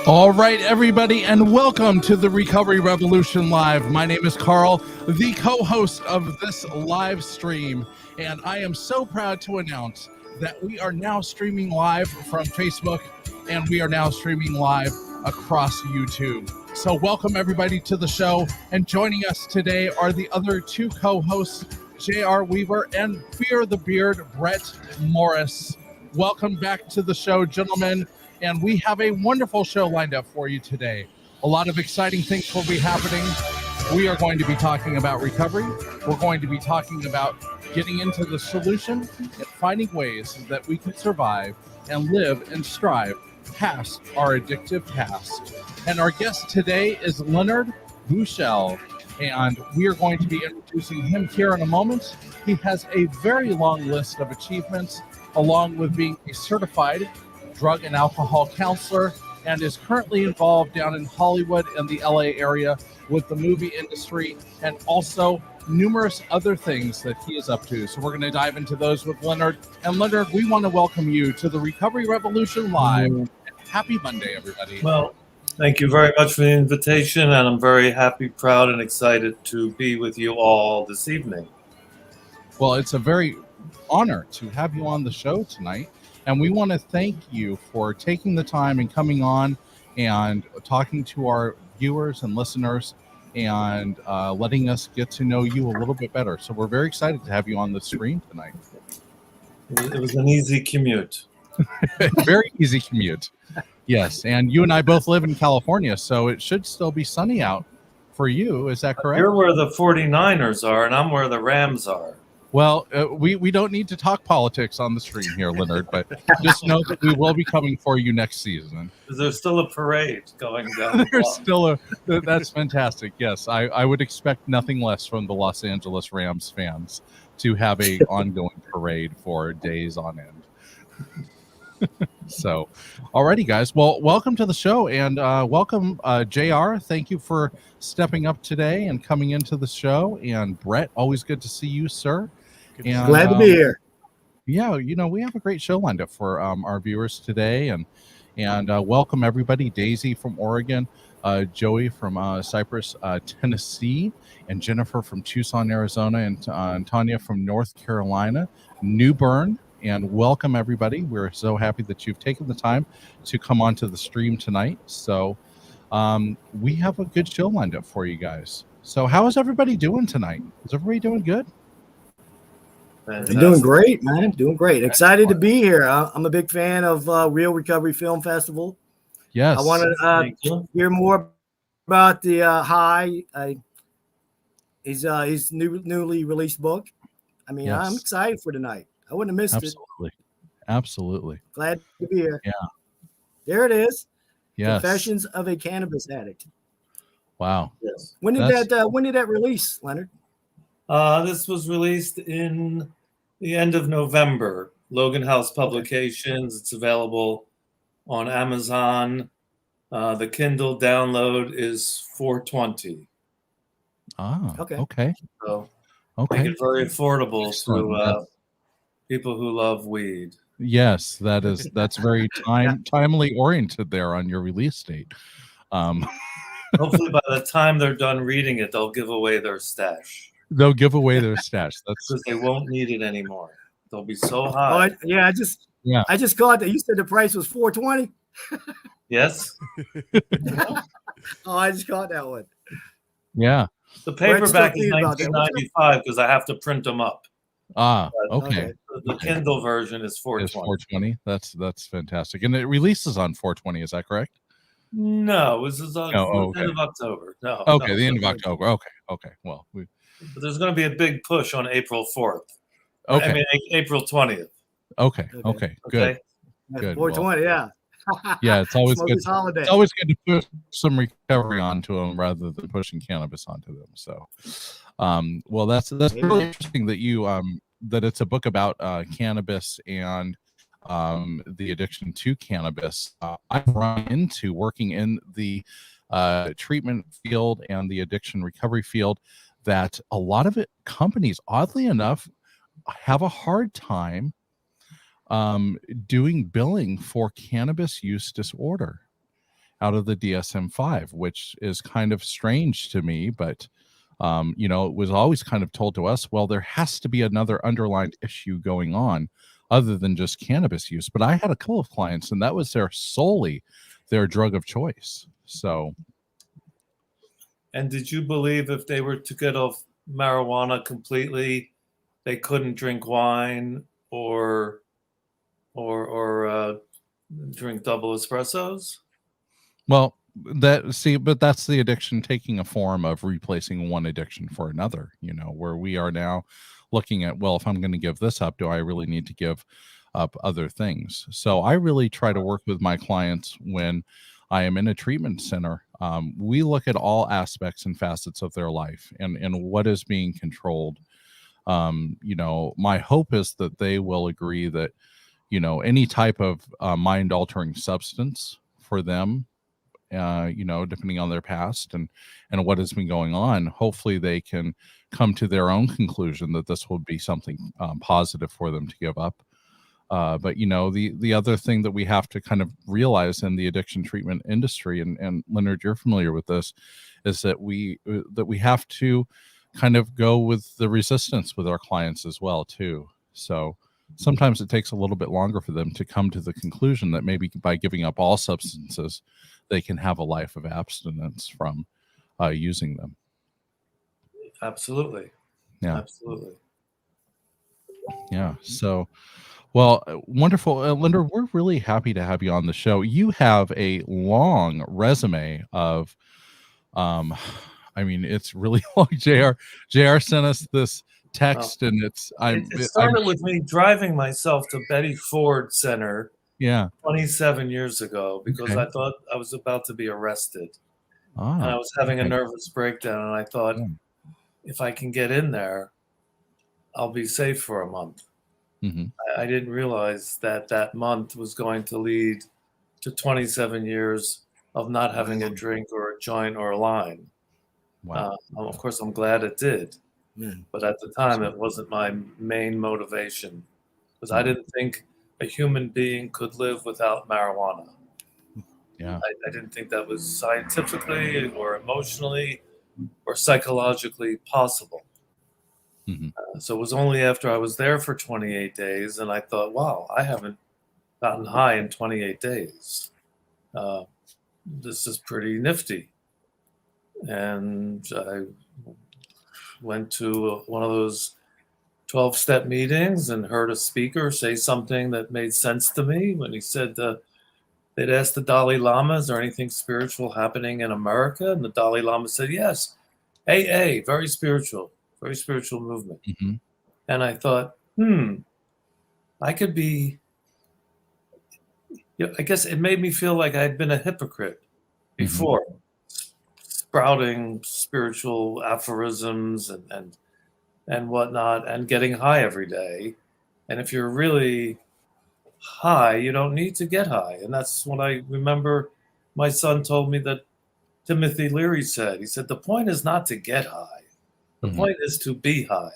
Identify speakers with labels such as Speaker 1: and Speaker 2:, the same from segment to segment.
Speaker 1: All right, everybody, and welcome to the Recovery Revolution Live. My name is Carl, the co-host of this live stream, and I am so proud to announce that we are now streaming live from Facebook, and we are now streaming live across YouTube. So welcome, everybody, to the show, and joining us today are the other two co-hosts, J.R. Weaver and Fear the Beard, Brett Morris. Welcome back to the show, gentlemen. And we have a wonderful show lined up for you today. A lot of exciting things will be happening. We are going to be talking about recovery. We're going to be talking about getting into the solution and finding ways that we can survive and live and strive past our addictive past. And our guest today is Leonard Buschel, and we are going to be introducing him here in a moment. He has a very long list of achievements, along with being a certified drug and alcohol counselor, and is currently involved down in Hollywood and the LA area with the movie industry, and also numerous other things that he is up to. So we're going to dive into those with Leonard. And Leonard, we want to welcome you to the Recovery Revolution Live. And happy Monday, everybody.
Speaker 2: Well, thank you very much for the invitation, and I'm very happy, proud, and excited to be with you all this evening.
Speaker 1: Well, it's a very honor to have you on the show tonight. And we want to thank you for taking the time and coming on and talking to our viewers and listeners and letting us get to know you a little bit better. So we're very excited to have you on the stream tonight.
Speaker 2: It was an easy commute.
Speaker 1: Very easy commute. Yes. And you and I both live in California, so it should still be sunny out for you. Is that correct?
Speaker 2: You're where the 49ers are, and I'm where the Rams are.
Speaker 1: Well, we don't need to talk politics on the stream here, Leonard, but just know that we will be coming for you next season.
Speaker 2: Is there still a parade going down?
Speaker 1: There's still that's fantastic. Yes, I would expect nothing less from the Los Angeles Rams fans to have a ongoing parade for days on end. So, alrighty, guys. Well, welcome to the show, and welcome, JR. Thank you for stepping up today and coming into the show. And Brett, always good to see you, sir. And,
Speaker 3: glad to be here.
Speaker 1: Yeah, we have a great show lined up for our viewers today, and welcome everybody. Daisy from Oregon, Joey from Cypress, Tennessee, and Jennifer from Tucson, Arizona, and Tanya from North Carolina, New Bern. And welcome everybody. We're so happy that you've taken the time to come onto the stream tonight. So we have a good show lined up for you guys. So how is everybody doing tonight? Is everybody doing good?
Speaker 3: I'm doing great, man. Doing great. Excited to be here. I'm a big fan of Real Recovery Film Festival.
Speaker 1: Yes.
Speaker 3: I want to hear more about the High. His newly released book. I mean, yes. I'm excited for tonight. I wouldn't have missed it.
Speaker 1: Absolutely.
Speaker 3: Glad to be here.
Speaker 1: Yeah.
Speaker 3: There it is.
Speaker 1: Yes.
Speaker 3: Confessions of a Cannabis Addict.
Speaker 1: Wow.
Speaker 3: Yes. When did that release, Leonard?
Speaker 2: This was released in the end of November. Logan House Publications. It's available on Amazon. The Kindle download is $4.20.
Speaker 1: Ah, okay.
Speaker 2: So make it very affordable to people who love weed.
Speaker 1: Yes, that's very timely oriented there on your release date.
Speaker 2: Hopefully by the time they're done reading it, they'll give away their stash.
Speaker 1: They'll give away their stash. That's
Speaker 2: because they won't need it anymore. They'll be so high.
Speaker 3: I just caught that. You said the price was $4.20.
Speaker 2: Yes.
Speaker 3: I just caught that one.
Speaker 1: Yeah.
Speaker 2: The paperback is $19.95 because I have to print them up.
Speaker 1: Ah, okay.
Speaker 2: The Kindle version is $4.20.
Speaker 1: That's fantastic. And it releases on $4.20, is that correct?
Speaker 2: No, this is on the end of October. No.
Speaker 1: Okay, the end of October. Okay. Well,
Speaker 2: but there's going to be a big push on April 4th.
Speaker 1: Okay.
Speaker 2: I mean, April 20th.
Speaker 1: Okay. Good.
Speaker 3: 420, yeah.
Speaker 1: Yeah, it's always good. It's always good to push some recovery onto them rather than pushing cannabis onto them. So, well, that's really interesting that you that it's a book about cannabis and the addiction to cannabis. I've run into working in the treatment field and the addiction recovery field that a lot of companies, oddly enough, have a hard time doing billing for cannabis use disorder. out of the DSM-5, which is kind of strange to me, but it was always kind of told to us, well, there has to be another underlying issue going on other than just cannabis use. But I had a couple of clients, and that was solely their drug of choice. So.
Speaker 2: And did you believe if they were to get off marijuana completely, they couldn't drink wine or drink double espressos?
Speaker 1: Well, but that's the addiction taking a form of replacing one addiction for another, where we are now looking at, well, if I'm going to give this up, do I really need to give up other things? So I really try to work with my clients when I am in a treatment center. We look at all aspects and facets of their life and what is being controlled. My hope is that they will agree that, any type of mind altering substance for them, depending on their past and what has been going on, hopefully they can come to their own conclusion that this will be something positive for them to give up. But the other thing that we have to kind of realize in the addiction treatment industry, and Leonard, you're familiar with this, is that we have to kind of go with the resistance with our clients as well too. So sometimes it takes a little bit longer for them to come to the conclusion that maybe by giving up all substances, they can have a life of abstinence from using them.
Speaker 2: Absolutely.
Speaker 1: Yeah.
Speaker 2: Absolutely.
Speaker 1: Yeah. So, well, wonderful. Linda, we're really happy to have you on the show. You have a long resume of, it's really long. JR sent us this text, and it
Speaker 2: started with me driving myself to Betty Ford Center 27 years ago because I thought I was about to be arrested. And I was having a nervous breakdown, and I thought, if I can get in there, I'll be safe for a month.
Speaker 1: Mm-hmm.
Speaker 2: I didn't realize that month was going to lead to 27 years of not having a drink or a joint or a line.
Speaker 1: Wow.
Speaker 2: Of course, I'm glad it did. But at the time, it wasn't my main motivation because I didn't think a human being could live without marijuana.
Speaker 1: Yeah.
Speaker 2: I didn't think that was scientifically or emotionally or psychologically possible.
Speaker 1: Mm-hmm.
Speaker 2: So it was only after I was there for 28 days and I thought, wow, I haven't gotten high in 28 days. This is pretty nifty. And I went to one of those 12-step meetings and heard a speaker say something that made sense to me when he said they'd asked the Dalai Lama, is there anything spiritual happening in America? And the Dalai Lama said, yes, AA, very spiritual movement.
Speaker 1: Mm-hmm.
Speaker 2: And I thought, I could be, I guess it made me feel like I'd been a hypocrite before, sprouting spiritual aphorisms and whatnot, and getting high every day. And if you're really high, you don't need to get high. And that's what I remember my son told me that Timothy Leary said. He said, the point is not to get high. The point is to be high.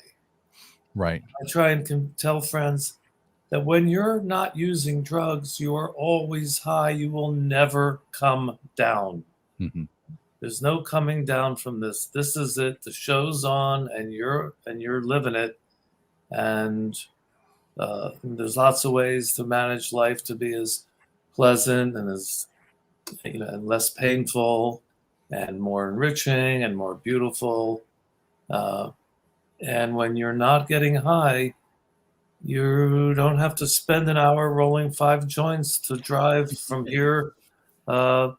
Speaker 1: Right.
Speaker 2: I try and tell friends that when you're not using drugs, you are always high. You will never come down.
Speaker 1: Mm-hmm.
Speaker 2: There's no coming down from this. This is it. The show's on, and you're living it. And there's lots of ways to manage life to be as pleasant and as and less painful, and more enriching and more beautiful. And when you're not getting high, you don't have to spend an hour rolling 5 joints to drive from here to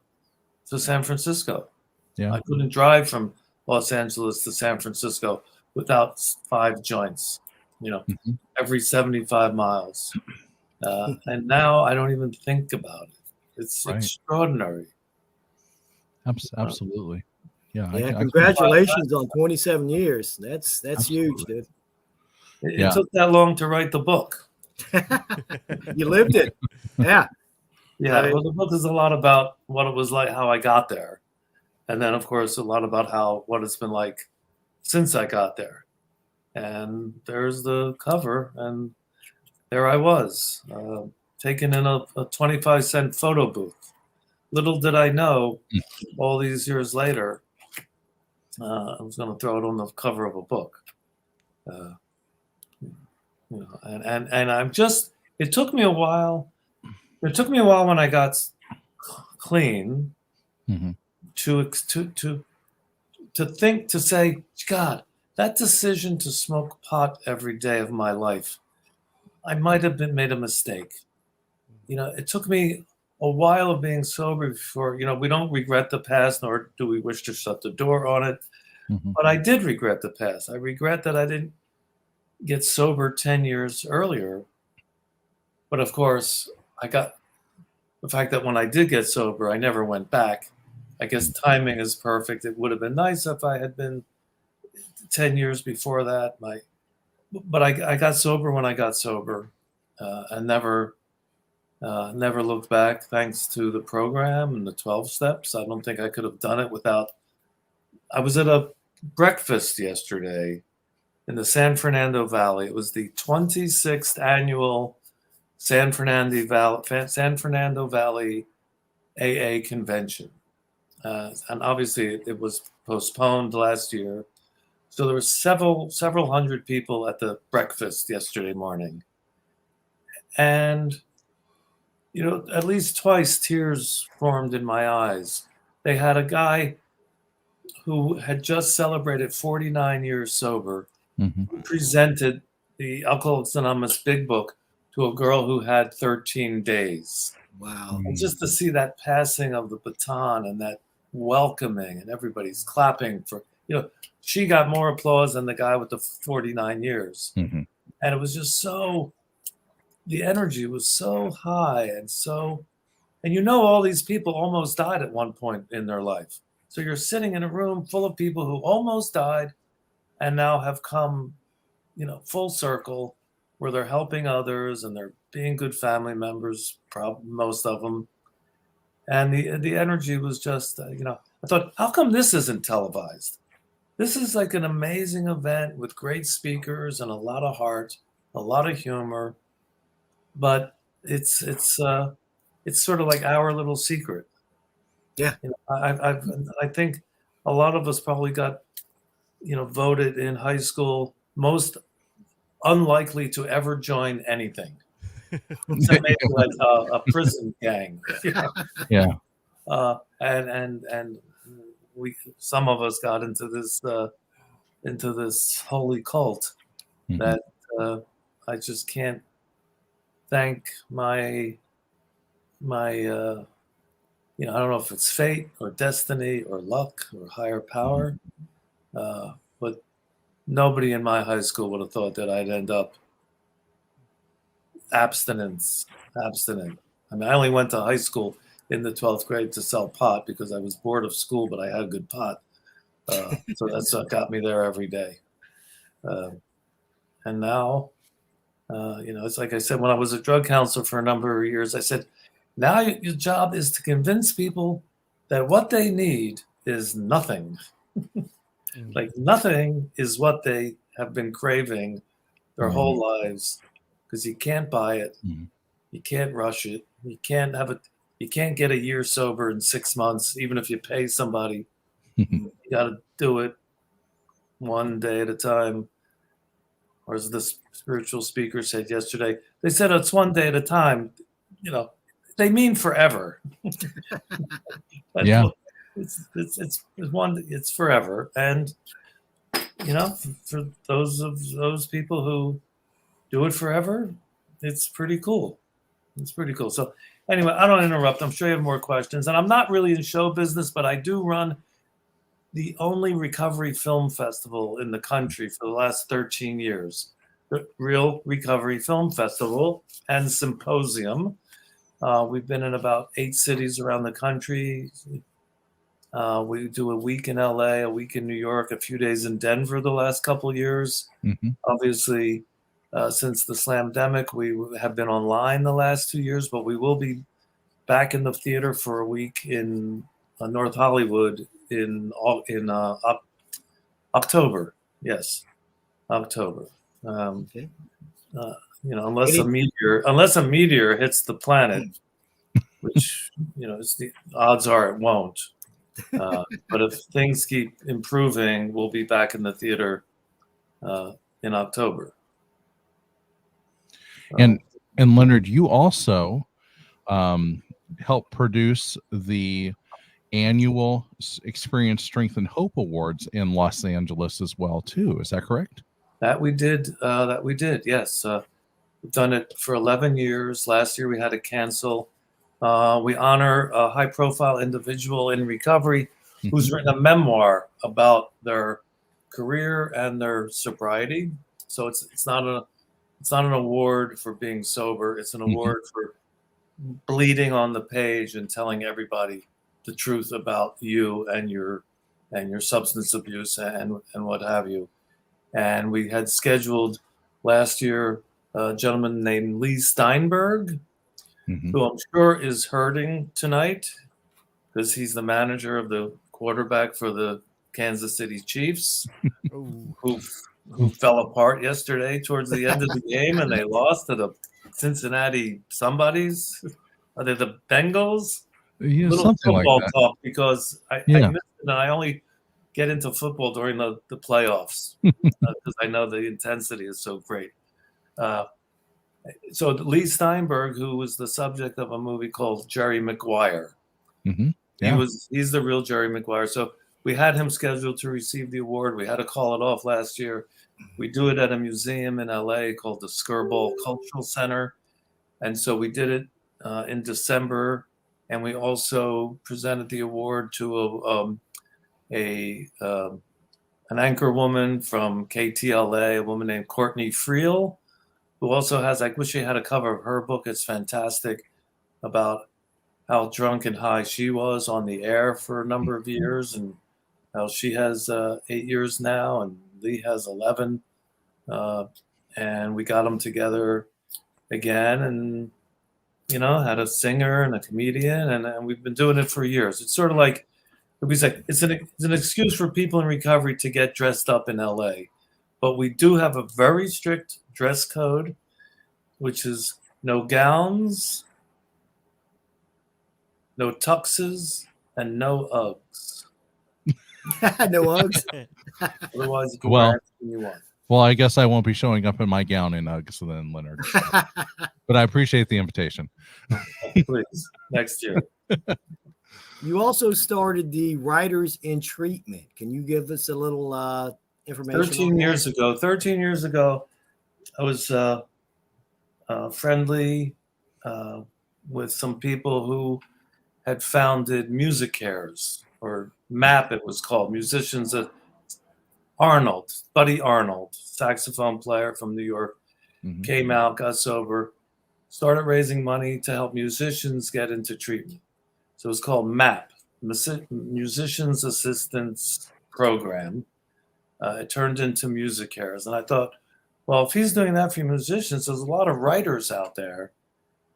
Speaker 2: San Francisco.
Speaker 1: Yeah.
Speaker 2: I couldn't drive from Los Angeles to San Francisco without 5 joints, every 75 miles. And now I don't even think about it. It's extraordinary.
Speaker 1: Absolutely. Yeah.
Speaker 3: Congratulations on 27 years. That's huge, dude.
Speaker 2: It took that long to write the book.
Speaker 3: You lived it. Yeah.
Speaker 2: Yeah. Well, the book is a lot about what it was like, how I got there. And then, of course, a lot about what it's been like since I got there. And there's the cover. And there I was, taken in a 25-cent photo booth little did I know, all these years later, I was going to throw it on the cover of a book. And I'm just. It took me a while. It took me a while when I got clean to think, to say, God, that decision to smoke pot every day of my life, I might have made a mistake. It took me a while of being sober before, we don't regret the past, nor do we wish to shut the door on it. But I did regret the past. I regret that I didn't get sober 10 years earlier. But of course, I got the fact that when I did get sober, I never went back. I guess timing is perfect. It would have been nice if I had been 10 years before that. But I got sober when I got sober, and never looked back, thanks to the program and the 12 steps. I don't think I could have done it without. I was at a breakfast yesterday in the San Fernando Valley. It was the 26th annual San Fernando Valley AA convention. And obviously it was postponed last year. So there were several hundred people at the breakfast yesterday morning. And, at least twice tears formed in my eyes. They had a guy who had just celebrated 49 years sober, who presented the Alcoholics Anonymous Big Book to a girl who had 13 days.
Speaker 3: Wow.
Speaker 2: And just to see that passing of the baton and that welcoming, and everybody's clapping for, she got more applause than the guy with the 49 years. And it was just the energy was so high and all these people almost died at one point in their life. So you're sitting in a room full of people who almost died and now have come, full circle, where they're helping others and they're being good family members, most of them. And the energy was just, I thought, how come this isn't televised? This is like an amazing event with great speakers and a lot of heart, a lot of humor, but it's sort of like our little secret.
Speaker 3: Yeah.
Speaker 2: I think a lot of us probably got, voted in high school most unlikely to ever join anything. Except maybe like a prison gang.
Speaker 1: Yeah.
Speaker 2: And some of us got into this holy cult that I just can't thank my I don't know if it's fate or destiny or luck or higher power, but nobody in my high school would have thought that I'd end up abstinent. I mean, I only went to high school in the 12th grade to sell pot because I was bored of school, but I had good pot. So that's what got me there every day. And now, it's like I said, when I was a drug counselor for a number of years, I said, now your job is to convince people that what they need is nothing. Like nothing is what they have been craving their whole lives, because you can't buy it. You can't rush it. You can't you can't get a year sober in 6 months, even if you pay somebody. You got to do it one day at a time. Or as the spiritual speaker said yesterday, they said it's one day at a time. They mean forever.
Speaker 1: Yeah.
Speaker 2: It's forever. And for those people who do it forever, it's pretty cool. So anyway, I don't interrupt. I'm sure you have more questions. And I'm not really in show business, but I do run the only recovery film festival in the country for the last 13 years. The Real Recovery Film Festival and Symposium. We've been in about 8 cities around the country. We do a week in LA, a week in New York, a few days in Denver the last couple of years. Obviously, since the Slamdemic, we have been online the last 2 years, but we will be back in the theater for a week in North Hollywood in October. Yes, October. Unless a meteor hits the planet, which, the odds are it won't. But if things keep improving, we'll be back in the theater in October.
Speaker 1: And Leonard, you also helped produce the annual Experience Strength and Hope Awards in Los Angeles as well, too. Is that correct?
Speaker 2: That we did. Yes. We've done it for 11 years. Last year we had to cancel. We honor a high-profile individual in recovery who's written a memoir about their career and their sobriety. So it's not an award for being sober. It's an award for bleeding on the page and telling everybody the truth about you and your substance abuse and what have you. And we had scheduled last year a gentleman named Lee Steinberg, who I'm sure is hurting tonight because he's the manager of the quarterback for the Kansas City Chiefs, who fell apart yesterday towards the end of the game, and they lost to the Cincinnati somebodies. Are they the Bengals?
Speaker 1: Yeah,
Speaker 2: little
Speaker 1: something
Speaker 2: football
Speaker 1: like that.
Speaker 2: talk because I missed it, and I only get into football during the playoffs because I know the intensity is so great. So Lee Steinberg, who was the subject of a movie called Jerry Maguire, he's the real Jerry Maguire. So we had him scheduled to receive the award. We had to call it off last year. We do it at a museum in LA called the Skirball Cultural Center, and so we did it in December. And we also presented the award to an anchor woman from KTLA, a woman named Courtney Friel, who also has, I wish she had a cover of her book. It's fantastic about how drunk and high she was on the air for a number of years, and how she has 8 years now, and Lee has 11. And we got them together again, and had a singer and a comedian, and we've been doing it for years. It's sort of like, it's an excuse for people in recovery to get dressed up in LA. But we do have a very strict dress code, which is no gowns, no tuxes, and no Uggs.
Speaker 3: No Uggs?
Speaker 2: Otherwise, you can wear anything you want.
Speaker 1: Well, I guess I won't be showing up in my gown in Uggs then, Leonard. But I appreciate the invitation.
Speaker 2: Please, next year.
Speaker 3: You also started the Writers in Treatment. Can you give us a little information?
Speaker 2: 13 years ago, I was friendly with some people who had founded Music Cares, or MAP it was called, musicians at Buddy Arnold, saxophone player from New York, came out, got sober, started raising money to help musicians get into treatment. So it was called MAP, Musicians Assistance Program. It turned into Music Cares. And I thought, well, if he's doing that for musicians, there's a lot of writers out there.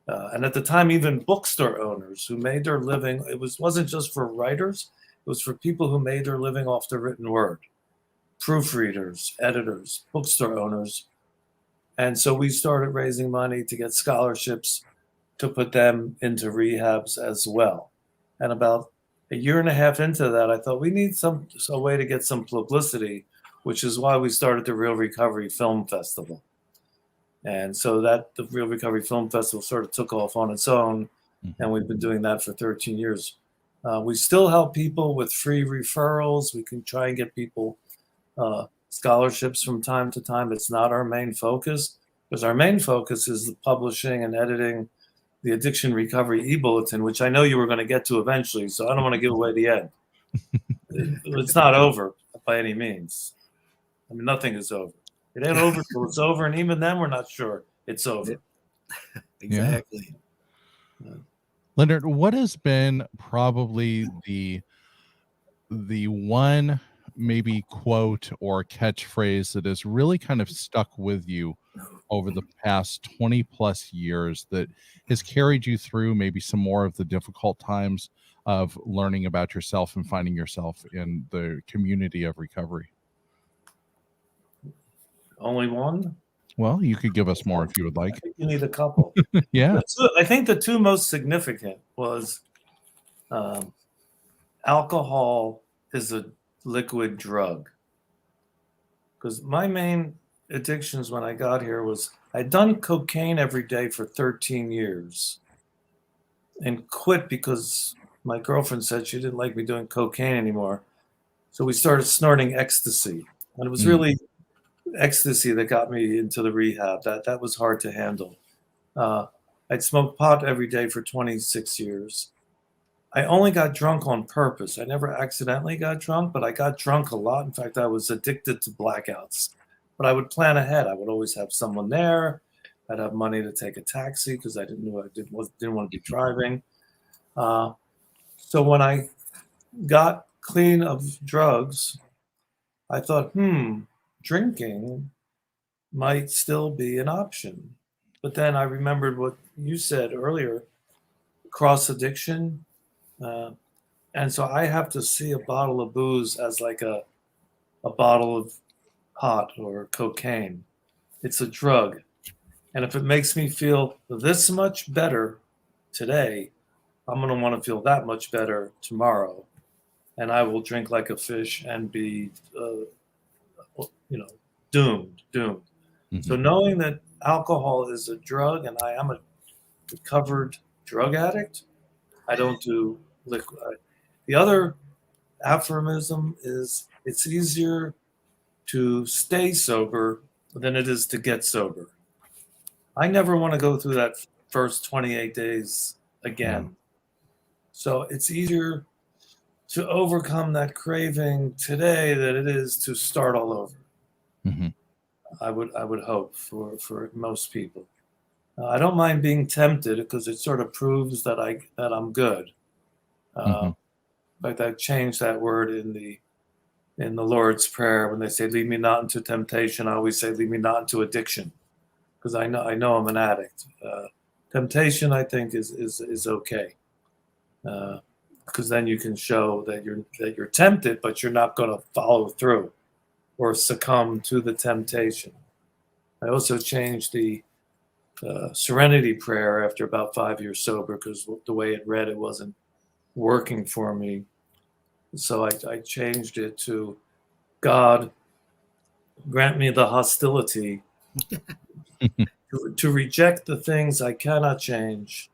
Speaker 2: And at the time, even bookstore owners who made their living, wasn't just for writers, it was for people who made their living off the written word. Proofreaders, editors, bookstore owners. And so we started raising money to get scholarships to put them into rehabs as well. And about a year and a half into that, I thought we need a way to get some publicity, which is why we started the Real Recovery Film Festival. And so the Real Recovery Film Festival sort of took off on its own, and we've been doing that for 13 years. We still help people with free referrals. We can try and get people scholarships from time to time. It's not our main focus, because our main focus is the publishing and editing the Addiction Recovery e-bulletin, which I know you were going to get to eventually, so I don't want to give away the end. It's not over by any means. I mean, nothing is over. It ain't over till it's over, and even then, we're not sure it's over.
Speaker 3: Exactly.
Speaker 1: Yeah. Leonard, what has been probably the one maybe quote or catchphrase that has really kind of stuck with you over the past 20 plus years that has carried you through maybe some more of the difficult times of learning about yourself and finding yourself in the community of recovery?
Speaker 2: Only one?
Speaker 1: Well, you could give us more if you would like.
Speaker 2: I think you need a couple.
Speaker 1: Yeah.
Speaker 2: I think the two most significant was alcohol is a liquid drug. Because my main addictions when I got here was I'd done cocaine every day for 13 years and quit because my girlfriend said she didn't like me doing cocaine anymore. So we started snorting ecstasy. And it was really ecstasy that got me into the rehab. That was hard to handle. I'd smoked pot every day for 26 years. I only got drunk on purpose. I never accidentally got drunk, but I got drunk a lot. In fact, I was addicted to blackouts. But I would plan ahead. I would always have someone there. I'd have money to take a taxi because I didn't want to be driving. So when I got clean of drugs, I thought, drinking might still be an option. But then I remembered what you said earlier, cross addiction. And so I have to see a bottle of booze as like a bottle of pot or cocaine. It's a drug. And if it makes me feel this much better today, I'm going to want to feel that much better tomorrow. And I will drink like a fish and be, doomed. Mm-hmm. So knowing that alcohol is a drug and I am a recovered drug addict, I don't do liquid. The other aphorism is it's easier to stay sober than it is to get sober. I never want to go through that first 28 days again. Yeah. So it's easier to overcome that craving today than it is to start all over. Mm-hmm. I would hope for most people. I don't mind being tempted because it sort of proves that I'm good. In fact, I've changed that word in the Lord's Prayer when they say, "Lead me not into temptation." I always say, "Lead me not into addiction," because I know I'm an addict. Temptation, I think, is okay, because then you can show that you're tempted, but you're not going to follow through or succumb to the temptation. I also changed the Serenity Prayer after about 5 years sober because the way it read, it wasn't working for me. So I changed it to, God, grant me the hostility to reject the things I cannot change,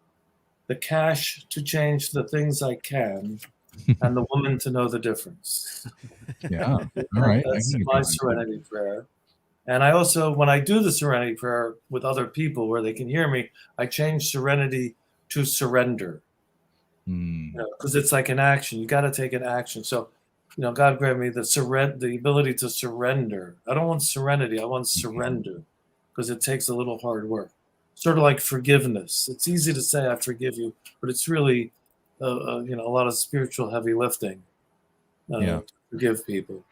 Speaker 2: the cash to change the things I can, and the woman to know the difference.
Speaker 1: Yeah, all right.
Speaker 2: That's my Serenity Prayer. And I also, when I do the Serenity Prayer with other people where they can hear me, I change serenity to surrender. Because it's like an action. You got to take an action. So, God grant me the ability to surrender. I don't want serenity. I want surrender because it takes a little hard work. Sort of like forgiveness. It's easy to say I forgive you, but it's really, a lot of spiritual heavy lifting to forgive people.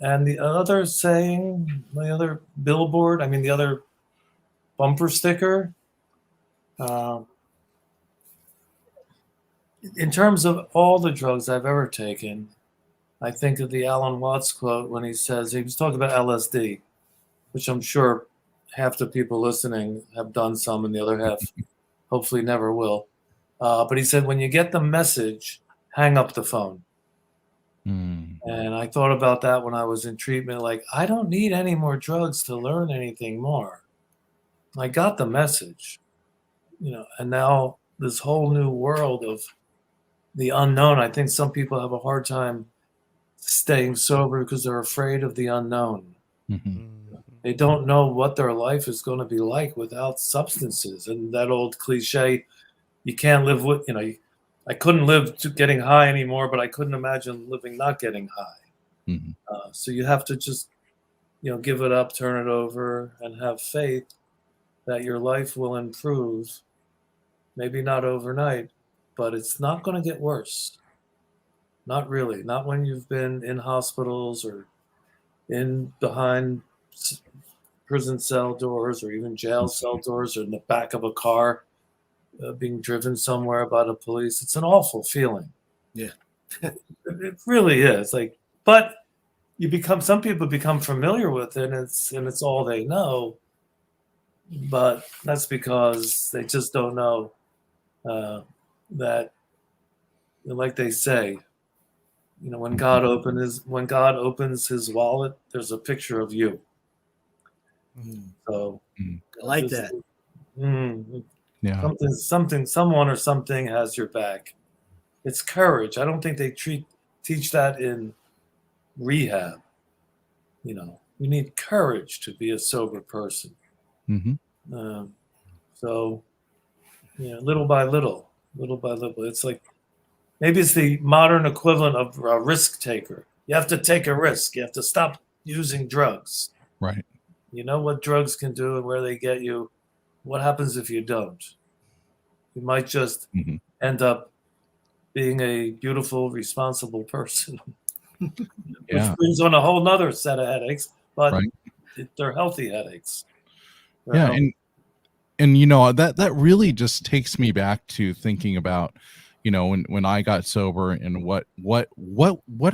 Speaker 2: And the other saying, the other billboard, the other bumper sticker, in terms of all the drugs I've ever taken, I think of the Alan Watts quote when he says, he was talking about LSD, which I'm sure half the people listening have done some and the other half hopefully never will. But he said, when you get the message, hang up the phone. And I thought about that when I was in treatment, like, I don't need any more drugs to learn anything more. I got the message, and now this whole new world of the unknown. I think some people have a hard time staying sober because they're afraid of the unknown. Mm-hmm. They don't know what their life is going to be like without substances. And that old cliche, you can't live with, I couldn't live getting high anymore, but I couldn't imagine living not getting high. Mm-hmm. So you have to just, give it up, turn it over, and have faith that your life will improve. Maybe not overnight, but it's not going to get worse. Not really. Not when you've been in hospitals or behind prison cell doors or even jail cell doors or in the back of a car being driven somewhere by the police. It's an awful feeling.
Speaker 3: Yeah.
Speaker 2: It really is. But some people become familiar with it and it's all they know. but that's because they just don't know that, like they say, when God opens his wallet, there's a picture of you. So
Speaker 3: I like that.
Speaker 1: Yeah.
Speaker 2: Someone or something has your back. It's courage. I don't think they teach that in rehab. You need courage to be a sober person. So, little by little, it's like, maybe it's the modern equivalent of a risk taker. You have to take a risk. You have to stop using drugs.
Speaker 1: Right.
Speaker 2: You know what drugs can do and where they get you. What happens if you don't? You might just end up being a beautiful, responsible person, which brings on a whole nother set of headaches, but they're healthy headaches.
Speaker 1: And that really just takes me back to thinking about, when I got sober and what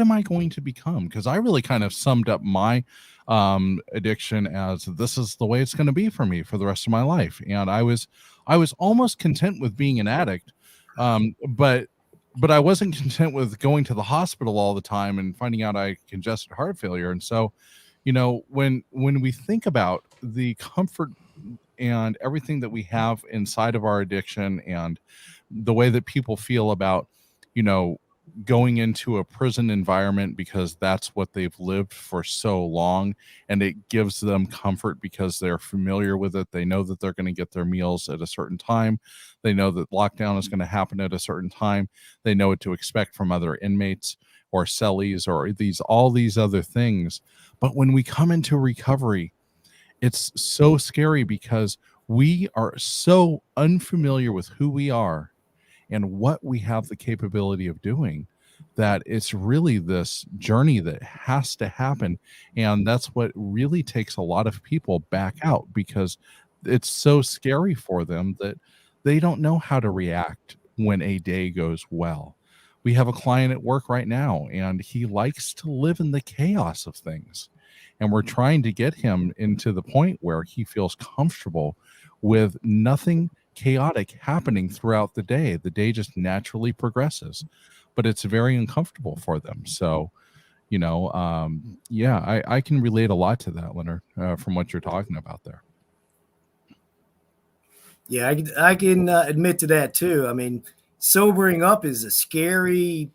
Speaker 1: am I going to become? Because I really kind of summed up my addiction as, this is the way it's going to be for me for the rest of my life. And I was almost content with being an addict, but I wasn't content with going to the hospital all the time and finding out I had congested heart failure. And so, when we think about the comfort and everything that we have inside of our addiction, and the way that people feel about, going into a prison environment because that's what they've lived for so long, and it gives them comfort because they're familiar with it. They know that they're going to get their meals at a certain time. They know that lockdown is going to happen at a certain time. They know what to expect from other inmates or cellies or all these other things. But when we come into recovery, it's so scary because we are so unfamiliar with who we are and what we have the capability of doing, that it's really this journey that has to happen. And that's what really takes a lot of people back out, because it's so scary for them that they don't know how to react when a day goes well. We have a client at work right now, and he likes to live in the chaos of things. And we're trying to get him into the point where he feels comfortable with nothing chaotic happening throughout the day. The day just naturally progresses, but it's very uncomfortable for them. So, I can relate a lot to that, Leonard, from what you're talking about there.
Speaker 3: Yeah, I can admit to that too. I mean, sobering up is it's scary.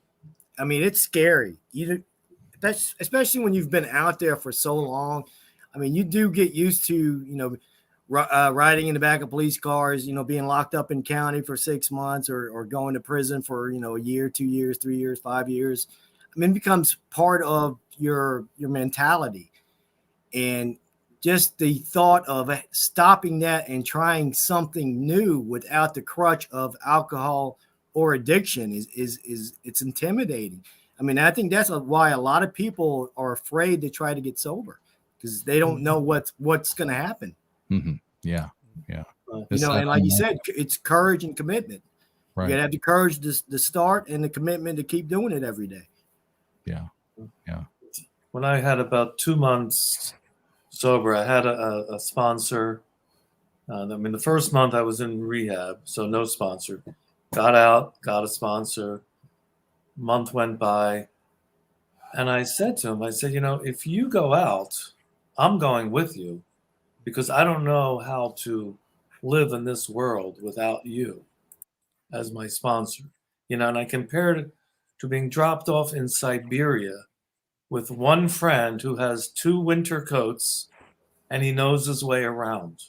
Speaker 3: Especially when you've been out there for so long. I mean, you do get used to, riding in the back of police cars, being locked up in county for 6 months or going to prison for, a year, 2 years, 3 years, 5 years. I mean, it becomes part of your mentality. And just the thought of stopping that and trying something new without the crutch of alcohol or addiction it's intimidating. I mean, I think that's why a lot of people are afraid to try to get sober, because they don't know what's going to happen.
Speaker 1: Yeah.
Speaker 3: And like you said, it's courage and commitment. Right. You got to have the courage to start and the commitment to keep doing it every day.
Speaker 1: Yeah.
Speaker 2: When I had about 2 months sober, I had a sponsor. The first month I was in rehab, so no sponsor. Got out, got a sponsor. Month went by, and I said to him, if you go out, I'm going with you, because I don't know how to live in this world without you as my sponsor. And I compared it to being dropped off in Siberia with one friend who has 2 winter coats and he knows his way around.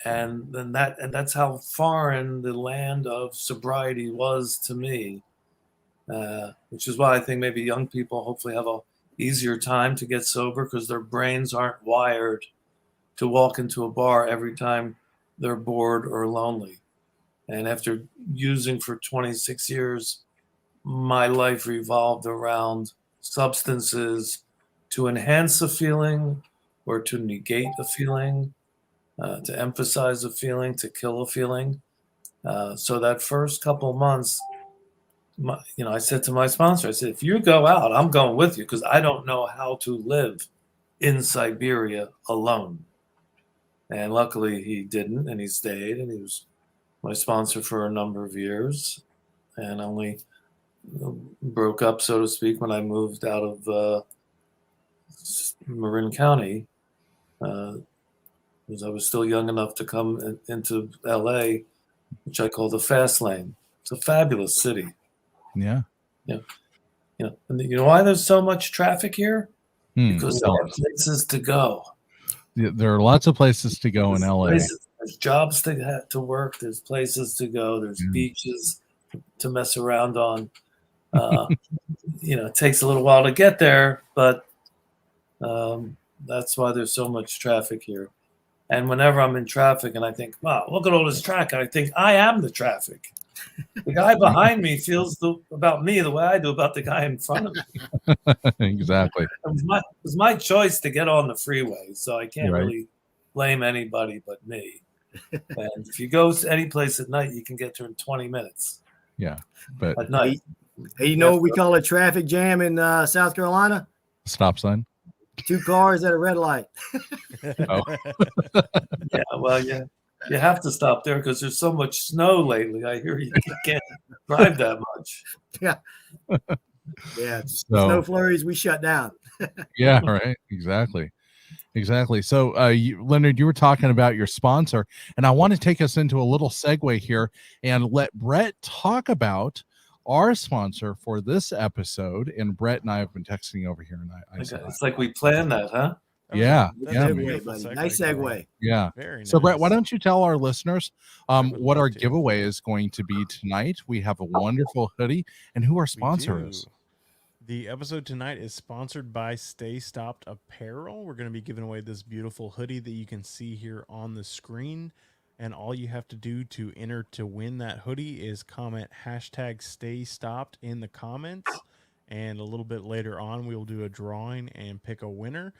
Speaker 2: And that's how foreign the land of sobriety was to me. Which is why I think maybe young people hopefully have a easier time to get sober, because their brains aren't wired to walk into a bar every time they're bored or lonely. And after using for 26 years, my life revolved around substances to enhance a feeling or to negate a feeling, to emphasize a feeling, to kill a feeling. So that first couple of months, I said to my sponsor, I said, if you go out, I'm going with you, because I don't know how to live in Siberia alone. And luckily he didn't, and he stayed, and he was my sponsor for a number of years, and only broke up, so to speak, when I moved out of Marin County, because I was still young enough to come into LA, which I call the fast lane. It's a fabulous city.
Speaker 1: Yeah.
Speaker 2: And you know why there's so much traffic here? Because there
Speaker 1: Tell
Speaker 2: are
Speaker 1: us.
Speaker 2: places to go.
Speaker 1: There are lots of places to go in LA.
Speaker 2: There's jobs to work. There's places to go. There's beaches to mess around on. It takes a little while to get there, but that's why there's so much traffic here. And whenever I'm in traffic and I think, wow, look at all this traffic, I think I am the traffic. The guy behind me feels about me the way I do about the guy in front of me.
Speaker 1: Exactly.
Speaker 2: It was my choice to get on the freeway, so I can't really blame anybody but me. And if you go to any place at night, you can get there in 20 minutes.
Speaker 1: Yeah, but
Speaker 2: at night.
Speaker 3: Hey, you know what we call a traffic jam in South Carolina?
Speaker 1: Stop sign.
Speaker 3: 2 cars at a red light.
Speaker 1: Oh.
Speaker 2: Yeah, well, you have to stop there because there's so much snow lately. I hear you can't drive that much.
Speaker 3: Yeah. Yeah. Snow flurries, we shut down.
Speaker 1: Yeah, right. Exactly. So, Leonard, you were talking about your sponsor, and I want to take us into a little segue here and let Brett talk about our sponsor for this episode. And Brett and I have been texting over here, and
Speaker 2: it's like we planned that, huh?
Speaker 1: Yeah.
Speaker 3: Nice segue.
Speaker 1: Yeah.
Speaker 4: Very nice.
Speaker 1: So, Brett, why don't you tell our listeners what our giveaway is going to be tonight? We have a wonderful hoodie, and who our sponsor is.
Speaker 4: The episode tonight is sponsored by Stay Stopped Apparel. We're going to be giving away this beautiful hoodie that you can see here on the screen. And all you have to do to enter to win that hoodie is comment #StayStopped in the comments. And a little bit later on, we will do a drawing and pick a winner.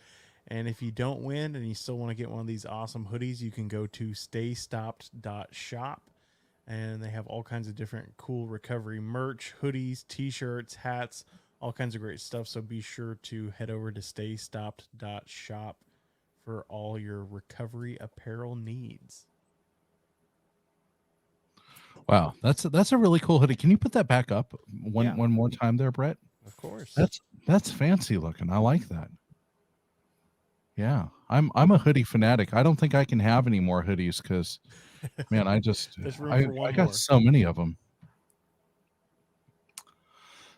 Speaker 4: And if you don't win and you still want to get one of these awesome hoodies, you can go to staystopped.shop. And they have all kinds of different cool recovery merch, hoodies, t-shirts, hats, all kinds of great stuff. So be sure to head over to staystopped.shop for all your recovery apparel needs.
Speaker 1: Wow, that's a really cool hoodie. Can you put that back up one more time there, Brett?
Speaker 4: Of course.
Speaker 1: That's fancy looking. I like that. Yeah, I'm a hoodie fanatic. I don't think I can have any more hoodies because, man, I got so many of them.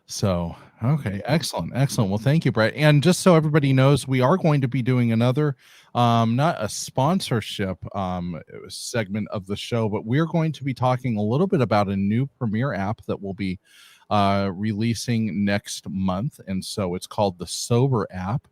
Speaker 1: So, okay, excellent. Well, thank you, Brett. And just so everybody knows, we are going to be doing another, not a sponsorship segment of the show, but we're going to be talking a little bit about a new Premiere app that will be releasing next month. And so it's called the Sober app.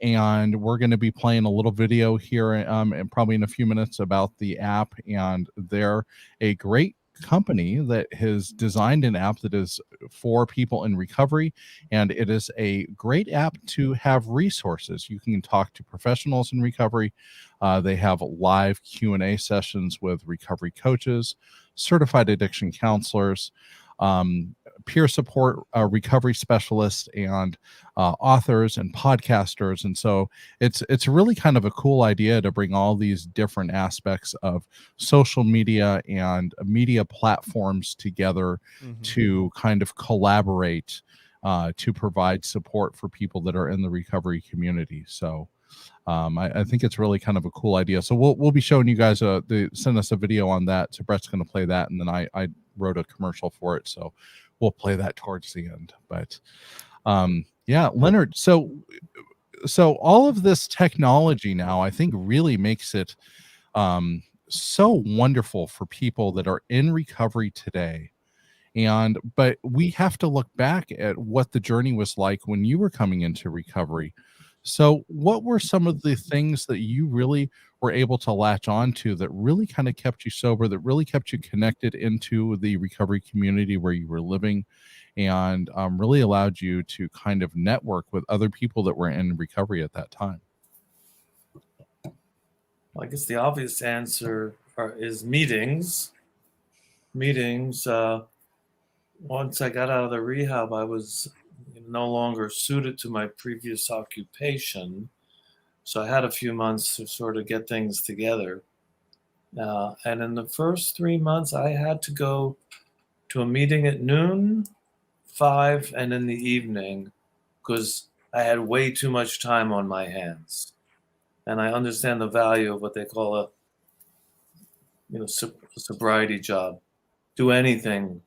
Speaker 1: And we're going to be playing a little video here and probably in a few minutes about the app. And they're a great company that has designed an app that is for people in recovery, and it is a great app to have resources. You can talk to professionals in recovery. They have live Q&A sessions with recovery coaches, certified addiction counselors, peer support, recovery specialists, and authors and podcasters. And so it's really kind of a cool idea to bring all these different aspects of social media and media platforms together to kind of collaborate to provide support for people that are in the recovery community. So I think it's really kind of a cool idea. So we'll be showing you guys send us a video on that. So Brett's going to play that, and then I wrote a commercial for it, so we'll play that towards the end. But yeah, Leonard, so all of this technology now, I think, really makes it so wonderful for people that are in recovery today. But we have to look back at what the journey was like when you were coming into recovery. So what were some of the things that you really were able to latch on to that really kind of kept you sober, that really kept you connected into the recovery community where you were living, and really allowed you to kind of network with other people that were in recovery at that time?
Speaker 2: Well, I guess the obvious answer is meetings. Once I got out of the rehab, I was no longer suited to my previous occupation. So I had a few months to sort of get things together. And in the first 3 months, I had to go to a meeting at noon, 5, and in the evening, because I had way too much time on my hands. And I understand the value of what they call a sobriety job. Do anything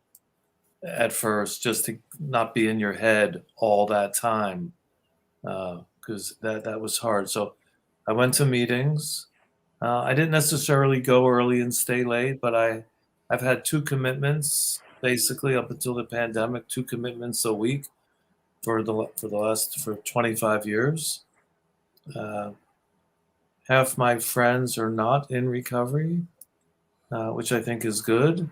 Speaker 2: at first just to not be in your head all that time, because that was hard. So I went to meetings. I didn't necessarily go early and stay late, but I've had 2 commitments basically up until the pandemic, 2 commitments a week for the last 25 years. Half my friends are not in recovery, which I think is good,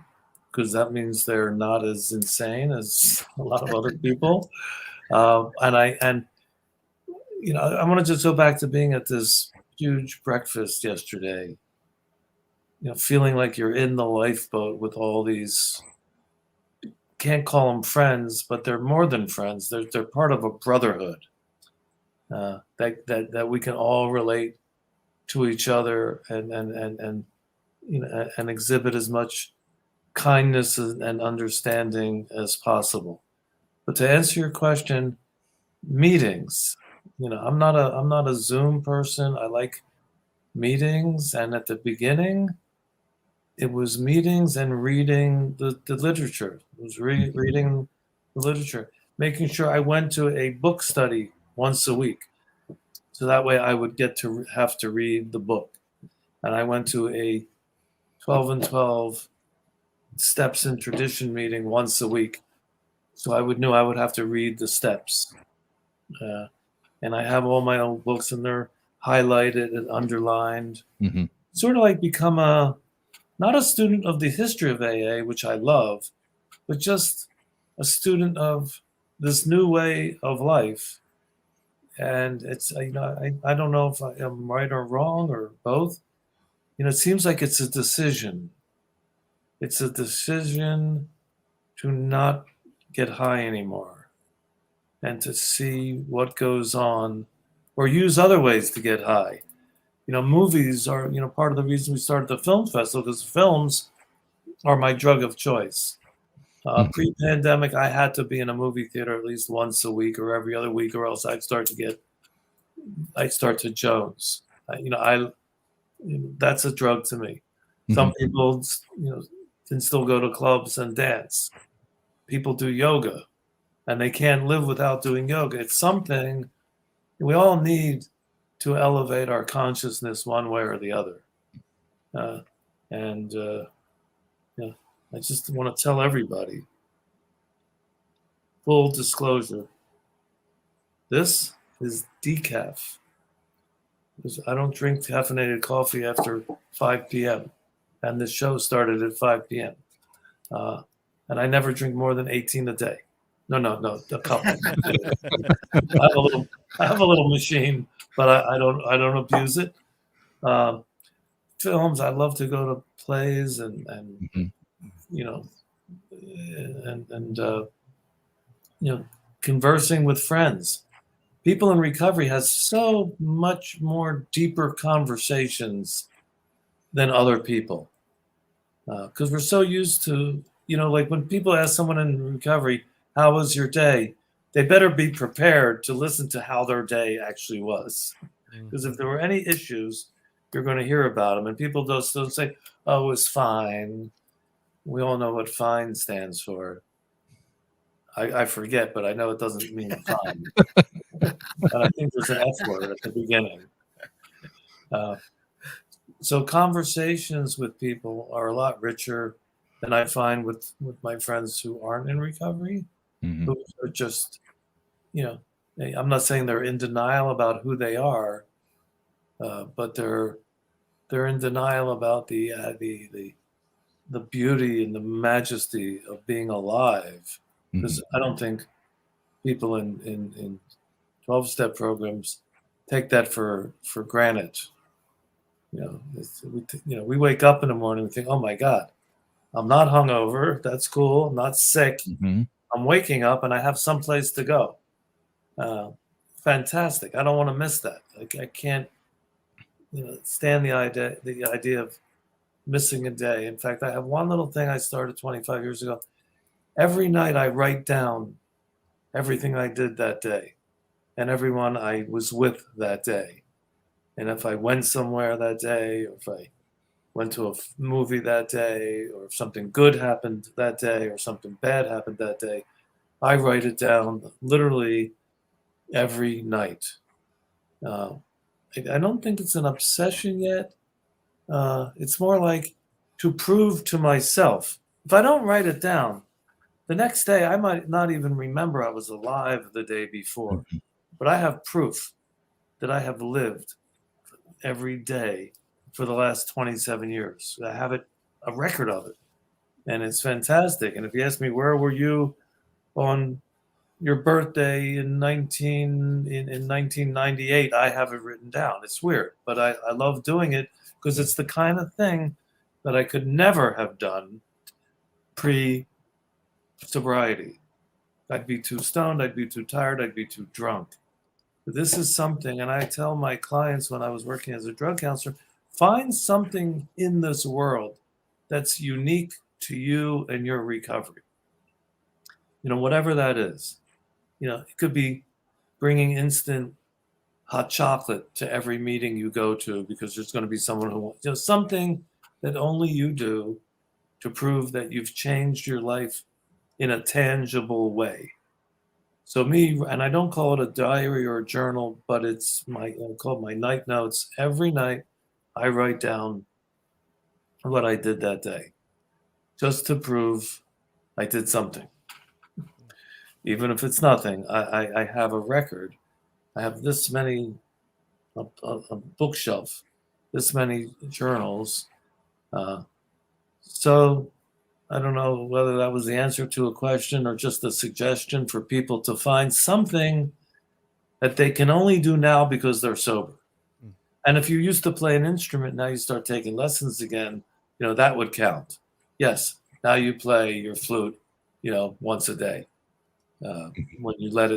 Speaker 2: because that means they're not as insane as a lot of other people. And I want to just go back to being at this huge breakfast yesterday, feeling like you're in the lifeboat with all these, can't call them friends, but they're more than friends. They're part of a brotherhood that we can all relate to each other and exhibit as much kindness and understanding as possible. But to answer your question, meetings. I'm not a Zoom person. I like meetings, and at the beginning, it was meetings and reading the literature. It was reading the literature, making sure I went to a book study once a week, so that way I would get to have to read the book. And I went to a 12 and 12 steps in tradition meeting once a week, so I knew I would have to read the steps. And I have all my own books, and they're highlighted and underlined.
Speaker 1: Mm-hmm.
Speaker 2: Sort of like become not a student of the history of AA, which I love, but just a student of this new way of life. And it's, I don't know if I am right or wrong or both. It seems like it's a decision. It's a decision to not get high anymore and to see what goes on, or use other ways to get high. Movies are, part of the reason we started the film festival, because films are my drug of choice. Pre-pandemic, I had to be in a movie theater at least once a week or every other week, or else I'd start to Jones. That's a drug to me.
Speaker 1: Mm-hmm.
Speaker 2: Some people, can still go to clubs and dance. People do yoga, and they can't live without doing yoga. It's something we all need to elevate our consciousness one way or the other. I just want to tell everybody, full disclosure, this is decaf. I don't drink caffeinated coffee after 5 p.m. And this show started at 5 p.m. And I never drink more than 18 a day. No, a couple. I have a little machine, but I don't abuse it. Films, I love to go to plays and conversing with friends. People in recovery has so much more deeper conversations than other people, because we're so used to, like when people ask someone in recovery, how was your day? They better be prepared to listen to how their day actually was. Because if there were any issues, you're going to hear about them. And people just don't say, oh, it was fine. We all know what fine stands for. I forget, but I know it doesn't mean fine. And I think there's an F word at the beginning. So conversations with people are a lot richer than I find with my friends who aren't in recovery.
Speaker 1: Mm-hmm.
Speaker 2: Who are just, I'm not saying they're in denial about who they are, but they're in denial about the beauty and the majesty of being alive. Because I don't think people in 12-step programs take that for granted. We wake up in the morning and think, oh my God, I'm not hungover. That's cool. I'm not sick.
Speaker 1: Mm-hmm.
Speaker 2: I'm waking up and I have someplace to go. Fantastic. I don't want to miss that. I can't stand the idea of missing a day. In fact, I have one little thing I started 25 years ago. Every night I write down everything I did that day and everyone I was with that day. And if I went somewhere that day, or if I went to a movie that day, or if something good happened that day, or something bad happened that day, I write it down literally every night. I don't think it's an obsession yet. It's more like to prove to myself. If I don't write it down, the next day I might not even remember I was alive the day before. But I have proof that I have lived every day for the last 27 years. I have a record of it, and it's fantastic. And if you ask me, where were you on your birthday in 1998, I have it written down. It's weird, but I love doing it because it's the kind of thing that I could never have done pre-sobriety. I'd be too stoned, I'd be too tired, I'd be too drunk. But this is something, and I tell my clients when I was working as a drug counselor, find something in this world that's unique to you and your recovery. Whatever that is. It could be bringing instant hot chocolate to every meeting you go to because there's going to be someone who wants, something that only you do to prove that you've changed your life in a tangible way. So and I don't call it a diary or a journal, but I call it my night notes. Every night I write down what I did that day, just to prove I did something. Even if it's nothing, I have a record. I have this many, a bookshelf, this many journals. So I don't know whether that was the answer to a question or just a suggestion for people to find something that they can only do now because they're sober. And if you used to play an instrument, now you start taking lessons again, that would count. Yes, now you play your flute, once a day. When you let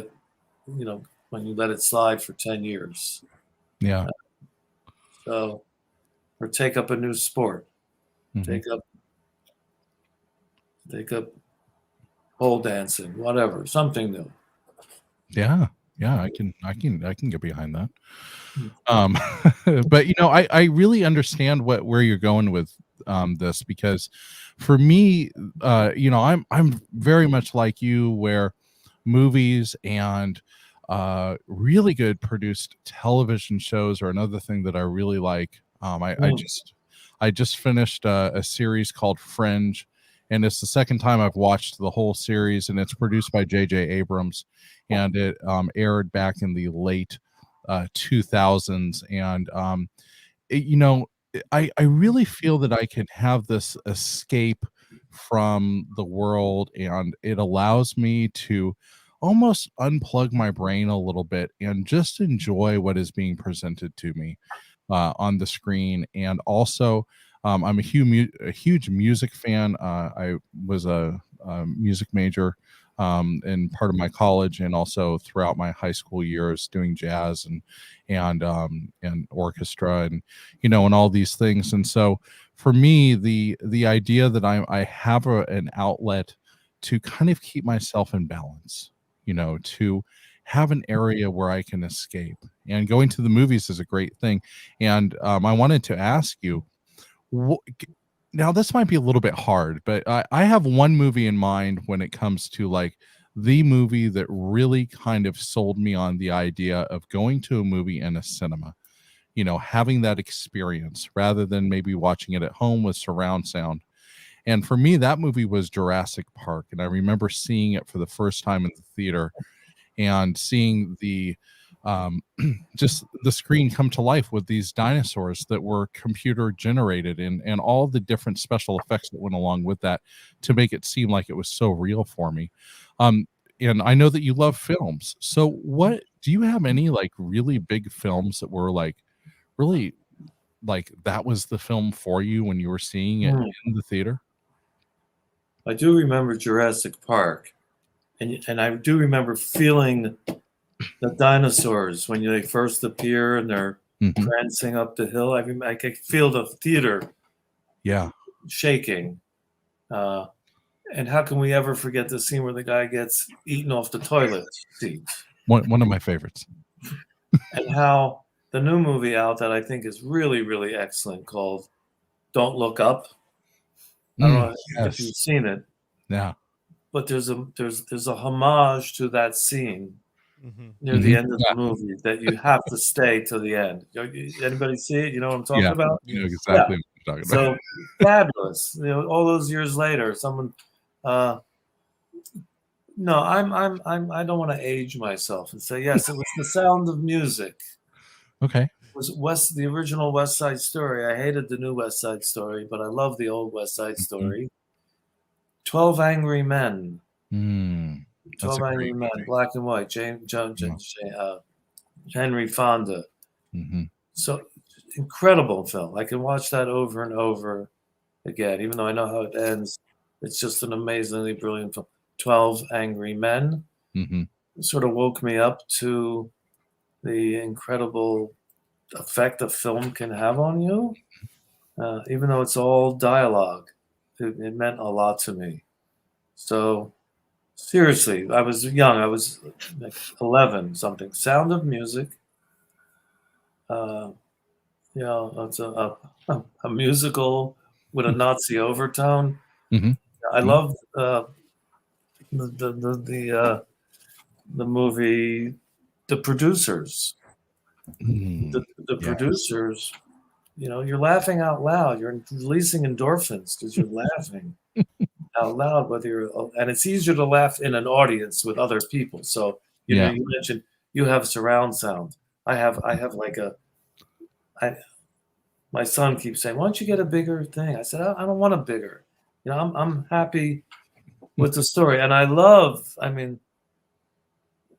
Speaker 2: it slide for 10 years.
Speaker 1: Yeah.
Speaker 2: Or take up a new sport. Take up pole dancing, whatever, something new.
Speaker 1: Yeah. I can get behind that. But I really understand where you're going with this, because for me, I'm very much like you, where movies and really good produced television shows are another thing that I really like. I just finished a series called Fringe, and it's the second time I've watched the whole series, and it's produced by J.J. Abrams, and it aired back in the late 2000s, and I really feel that I can have this escape from the world, and it allows me to almost unplug my brain a little bit and just enjoy what is being presented to me on the screen. And also, I'm a huge music fan. I was a music major in part of my college, and also throughout my high school years doing jazz and orchestra and and all these things. And so for me, the idea that I have an outlet to kind of keep myself in balance, to have an area where I can escape, and going to the movies is a great thing. And I wanted to ask you, now this might be a little bit hard, but I have one movie in mind when it comes to like the movie that really kind of sold me on the idea of going to a movie in a cinema, having that experience rather than maybe watching it at home with surround sound. And for me, that movie was Jurassic Park. And I remember seeing it for the first time in the theater and seeing the just the screen come to life with these dinosaurs that were computer generated, and all the different special effects that went along with that to make it seem like it was so real for me. And I know that you love films. So what do you have any like really big films that were like really like that was the film for you when you were seeing it in the theater?
Speaker 2: I do remember Jurassic Park, and I do remember feeling the dinosaurs when they first appear and they're prancing up the hill. I mean, I could feel the theater shaking. And how can we ever forget the scene where the guy gets eaten off the toilet seat?
Speaker 1: One of my favorites.
Speaker 2: And how the new movie out that I think is really, really excellent called Don't Look Up. I don't know if you've seen it.
Speaker 1: Yeah.
Speaker 2: But there's a homage to that scene near the end of the movie that you have to stay till the end. Anybody see it? You know what I'm talking about?
Speaker 1: You know exactly what you're talking about.
Speaker 2: So fabulous. You know, all those years later, someone no, I don't want to age myself and say yes, it was The Sound of Music.
Speaker 1: Okay.
Speaker 2: It was the original West Side Story. I hated the new West Side Story, but I love the old West Side Story. 12 Angry Men. 12 Angry Men, black and white. Henry Fonda. So incredible film. I can watch that over and over again, even though I know how it ends. It's just an amazingly brilliant film. 12 Angry Men. It sort of woke me up to the incredible effect a film can have on you. Even though it's all dialogue, it meant a lot to me. So seriously, I was young. I was like 11 something. Sound of Music. You know, it's a musical with a Nazi overtone. I love the movie The Producers. The Producers, you know, you're laughing out loud. You're releasing endorphins because you're laughing out loud. And it's easier to laugh in an audience with other people. So you know, you mentioned you have surround sound. I have like my son keeps saying, "Why don't you get a bigger thing?" I said, "I don't want a bigger. You know, I'm happy with the story." And I love. I mean,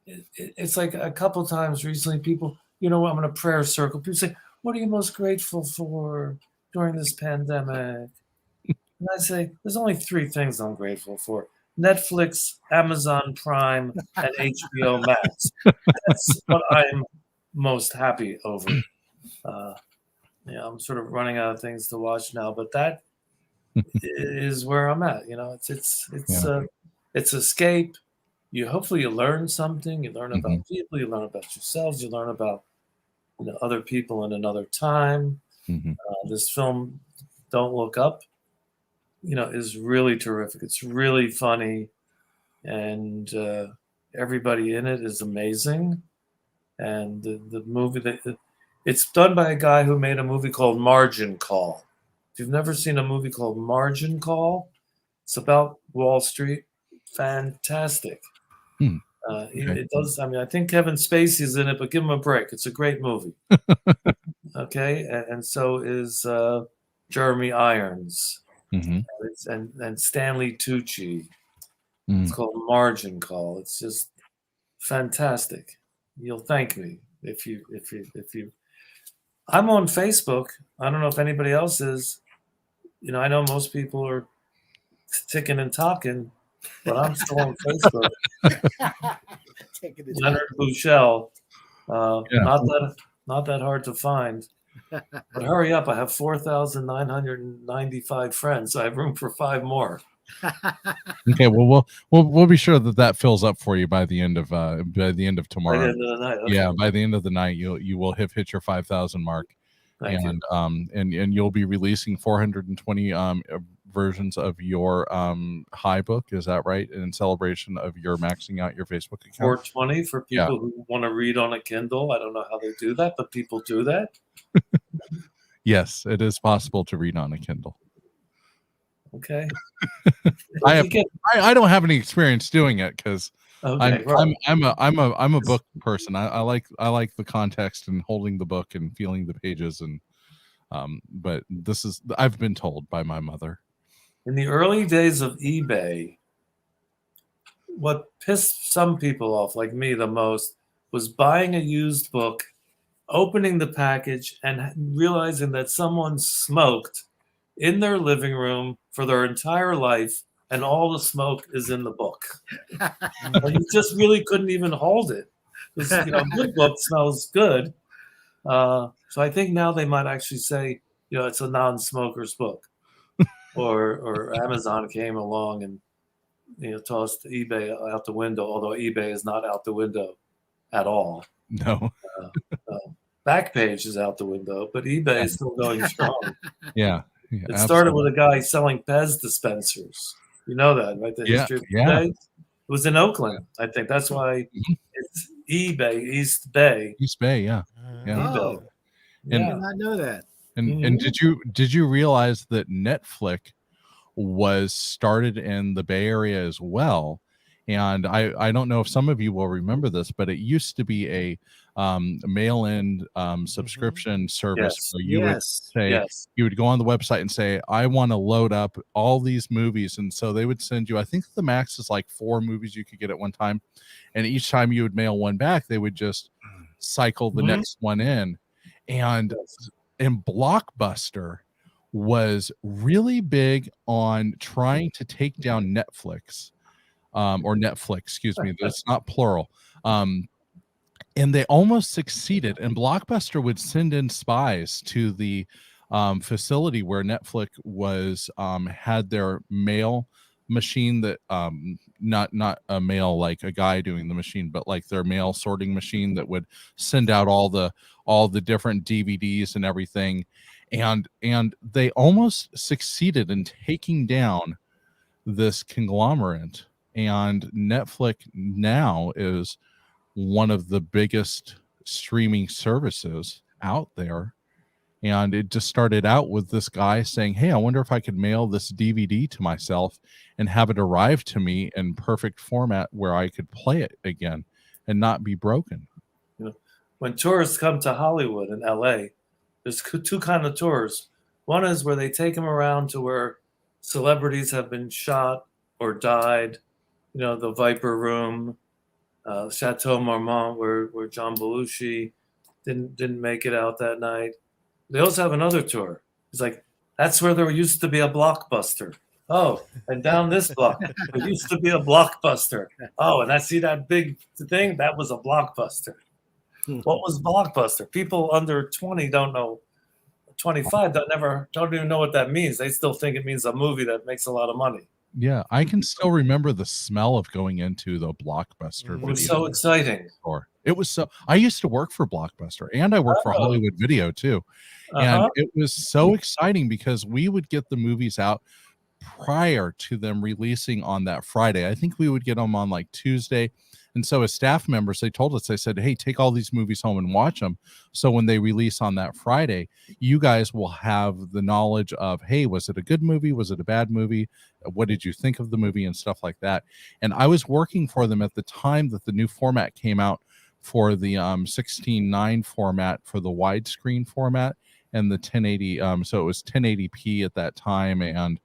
Speaker 2: it's like a couple times recently, people, you know, I'm in a prayer circle. People say, "What are you most grateful for during this pandemic?" And I say, "There's only 3 things I'm grateful for: Netflix, Amazon Prime, and HBO Max." That's what I'm most happy over. I'm sort of running out of things to watch now, but that is where I'm at. You know, it's escape. Hopefully you learn something. You learn about people. You learn about yourselves. You learn about other people in another time. This film, Don't Look Up, is really terrific. It's really funny, and everybody in it is amazing. And the movie it's done by a guy who made a movie called Margin Call. If you've never seen a movie called Margin Call, it's about Wall Street. Fantastic. It does. I mean, I think Kevin Spacey's in it, but give him a break. It's a great movie. Okay, and so is Jeremy Irons and Stanley Tucci. It's called Margin Call. It's just fantastic. You'll thank me if you. I'm on Facebook. I don't know if anybody else is. I know most people are ticking and talking, but I'm still on Facebook. Leonard Buschel. Not that hard to find. But hurry up! I have 4,995 friends. So I have room for 5 more.
Speaker 1: Okay, well, we'll be sure that fills up for you by the end of tomorrow.
Speaker 2: By the end of the night. Okay.
Speaker 1: Yeah, by the end of the night, you will have hit your 5,000 mark, and you'll be releasing 420 versions of your high book. Is that right? In celebration of your maxing out your Facebook account.
Speaker 2: 420 for people who want to read on a Kindle. I don't know how they do that, but people do that.
Speaker 1: Yes, it is possible to read on a Kindle.
Speaker 2: Okay.
Speaker 1: I don't have any experience doing it because I'm a book person. I like the context and holding the book and feeling the pages and but I've been told by my mother.
Speaker 2: In the early days of eBay, what pissed some people off, like me, the most was buying a used book, opening the package, and realizing that someone smoked in their living room for their entire life, and all the smoke is in the book. You just really couldn't even hold it. Because, a good book smells good. So I think now they might actually say, it's a non-smoker's book, or Amazon came along and tossed eBay out the window, although eBay is not out the window at all.
Speaker 1: No.
Speaker 2: Backpage is out the window, but eBay is still going strong.
Speaker 1: Yeah.
Speaker 2: It started with a guy selling Pez dispensers. You know that, right? The history of eBay. It was in Oakland, I think. That's why it's eBay, East Bay.
Speaker 1: East Bay, yeah.
Speaker 3: Oh, I did not know that.
Speaker 1: And did you realize that Netflix was started in the Bay Area as well? And I don't know if some of you will remember this, but it used to be a mail-in subscription service where you would say, you would go on the website and say, I want to load up all these movies. And so they would send you, I think the max is like 4 movies you could get at one time. And each time you would mail one back, they would just cycle the next one in. And Blockbuster was really big on trying to take down Netflix. Or Netflix, excuse me, that's not plural. And they almost succeeded. And Blockbuster would send in spies to the facility where Netflix was had their mail machine that not a mail like a guy doing the machine, but like their mail sorting machine that would send out all the different DVDs and everything. And they almost succeeded in taking down this conglomerate. And Netflix now is one of the biggest streaming services out there. And it just started out with this guy saying, hey, I wonder if I could mail this DVD to myself and have it arrive to me in perfect format where I could play it again and not be broken.
Speaker 2: When tourists come to Hollywood and LA, there's 2 kinds of tours. One is where they take them around to where celebrities have been shot or died. The Viper Room, Chateau Marmont, where John Belushi didn't make it out that night. They also have another tour. It's like, that's where there used to be a Blockbuster. Oh, and down this block, there used to be a Blockbuster. Oh, and I see that big thing. That was a Blockbuster. What was Blockbuster? People under 20 don't know. 25 don't even know what that means. They still think it means a movie that makes a lot of money.
Speaker 1: Yeah, I can still remember the smell of going into the Blockbuster.
Speaker 2: It was so exciting.
Speaker 1: Store. It was so. I used to work for Blockbuster, and I worked for Hollywood Video too, and it was so exciting because we would get the movies out prior to them releasing on that Friday. I think we would get them on like Tuesday. And so as staff members, they told us, they said, hey, take all these movies home and watch them. So when they release on that Friday, you guys will have the knowledge of, hey, was it a good movie? Was it a bad movie? What did you think of the movie and stuff like that? And I was working for them at the time that the new format came out for the 16:9 format for the widescreen format and the 1080. So it was 1080p at that time. And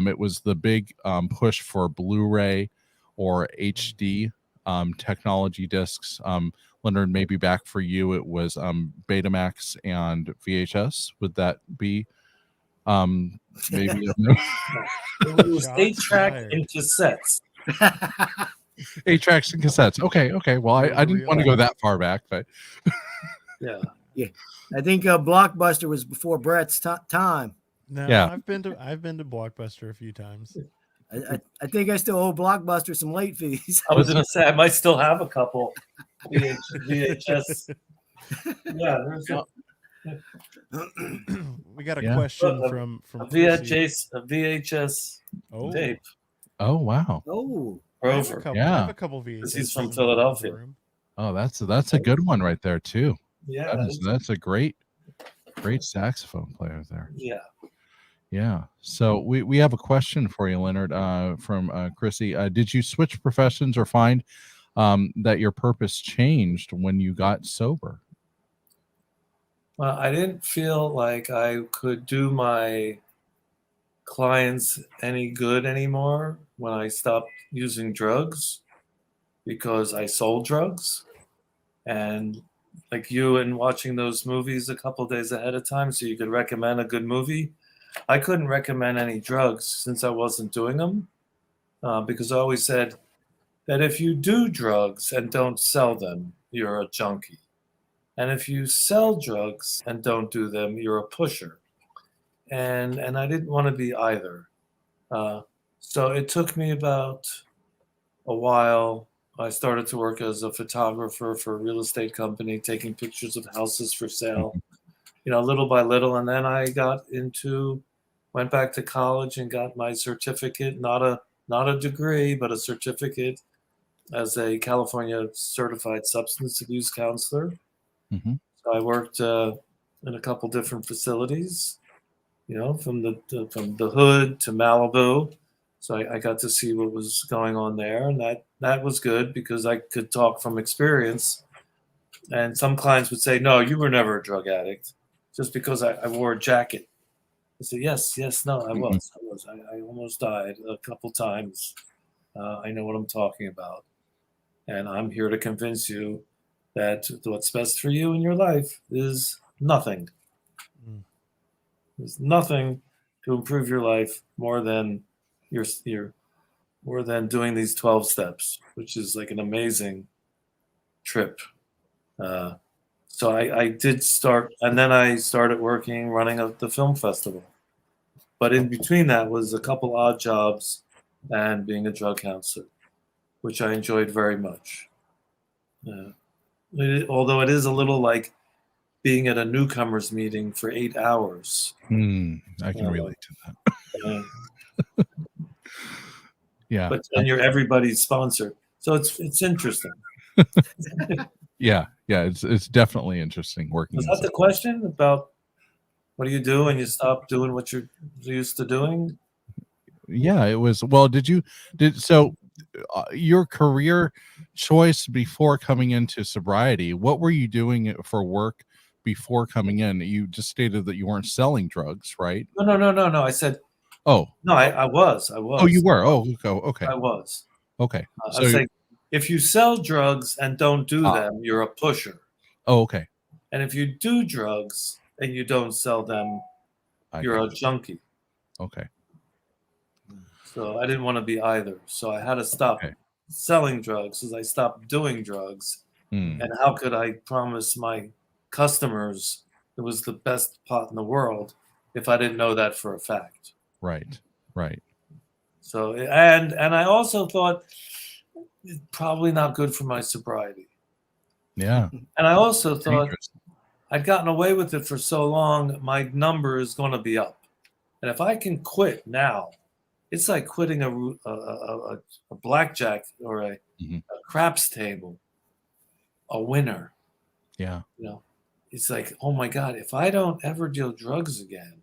Speaker 1: it was the big push for Blu-ray or HD technology discs. Leonard, maybe back for you, it was Betamax and VHS. Would that be maybe?
Speaker 2: It was 8-track and cassettes.
Speaker 1: 8 tracks and cassettes. Okay. Well, I didn't want to go that far back, but
Speaker 2: yeah.
Speaker 3: I think Blockbuster was before Brett's time.
Speaker 4: No,
Speaker 1: yeah.
Speaker 4: I've been to Blockbuster a few times.
Speaker 3: I think I still owe Blockbuster some late fees.
Speaker 2: I was going to say I might still have a couple VHS. Yeah,
Speaker 4: We got a question from
Speaker 2: a VHS tape.
Speaker 1: Oh wow.
Speaker 3: Oh,
Speaker 2: Rover.
Speaker 4: I have a couple VHS.
Speaker 2: He's from Philadelphia.
Speaker 1: Oh, that's a good one right there too.
Speaker 2: Yeah,
Speaker 1: that's a great saxophone player there.
Speaker 2: Yeah.
Speaker 1: So we have a question for you, Leonard, from Chrissy. Did you switch professions or find that your purpose changed when you got sober?
Speaker 2: Well, I didn't feel like I could do my clients any good anymore when I stopped using drugs because I sold drugs. And like you and watching those movies a couple of days ahead of time so you could recommend a good movie, I couldn't recommend any drugs since I wasn't doing them because I always said that if you do drugs and don't sell them, you're a junkie. And if you sell drugs and don't do them, you're a pusher. And I didn't want to be either. So it took me about a while. I started to work as a photographer for a real estate company, taking pictures of houses for sale, little by little. And then I went back to college and got my certificate, not a degree, but a certificate as a California certified substance abuse counselor.
Speaker 1: Mm-hmm.
Speaker 2: So I worked in a couple different facilities, from the hood to Malibu. So I got to see what was going on there, and that was good because I could talk from experience. And some clients would say, "No, you were never a drug addict," just because I wore a jacket. I said, "Yes, no, I was. I almost died a couple times. I know what I'm talking about, and I'm here to convince you that what's best for you in your life is nothing. There's nothing to improve your life more than more than doing these 12 steps, which is like an amazing trip." So I did start, and then I started running the film festival. But in between that was a couple odd jobs and being a drug counselor, which I enjoyed very much. Although it is a little like being at a newcomers meeting for 8 hours.
Speaker 1: I can relate to that. Yeah.
Speaker 2: But then you're everybody's sponsor. So it's interesting.
Speaker 1: Yeah. It's definitely interesting working.
Speaker 2: Was that the question about what do you do when you stop doing what you're used to doing?
Speaker 1: Yeah, it was. Well, your career choice before coming into sobriety, what were you doing for work before coming in? You just stated that you weren't selling drugs, right?
Speaker 2: No. I said,
Speaker 1: oh,
Speaker 2: no, I was.
Speaker 1: Oh, you were. Oh, okay.
Speaker 2: I was.
Speaker 1: Okay.
Speaker 2: So I say, if you sell drugs and don't do them, you're a pusher.
Speaker 1: Oh, okay.
Speaker 2: And if you do drugs and you don't sell them, you're a junkie.
Speaker 1: Okay.
Speaker 2: So I didn't want to be either. So I had to stop selling drugs as I stopped doing drugs. And how could I promise my customers it was the best pot in the world if I didn't know that for a fact?
Speaker 1: Right.
Speaker 2: So, and I also thought it's probably not good for my sobriety.
Speaker 1: Yeah.
Speaker 2: And I also thought I'd gotten away with it for so long, my number is going to be up. And if I can quit now, it's like quitting a blackjack or a craps table, a winner.
Speaker 1: Yeah.
Speaker 2: It's like, oh my God, if I don't ever deal drugs again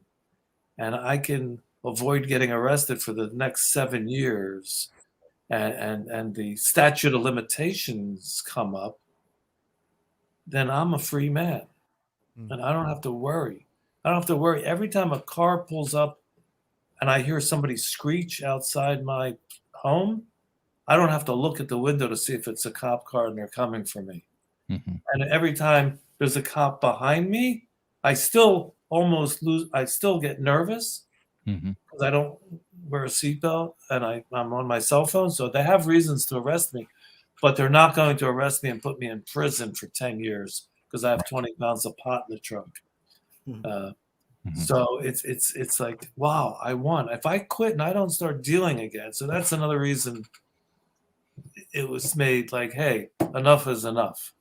Speaker 2: and I can avoid getting arrested for the next 7 years and the statute of limitations come up, then I'm a free man. And I don't have to worry. Every time a car pulls up and I hear somebody screech outside my home, I don't have to look at the window to see if it's a cop car and they're coming for me. And every time there's a cop behind me, I still get nervous because I don't wear a seatbelt and I'm on my cell phone. So they have reasons to arrest me, but they're not going to arrest me and put me in prison for 10 years because I have 20 pounds of pot in the trunk. So it's like, wow, I won. If I quit and I don't start dealing again, so that's another reason it was made like, hey, enough is enough.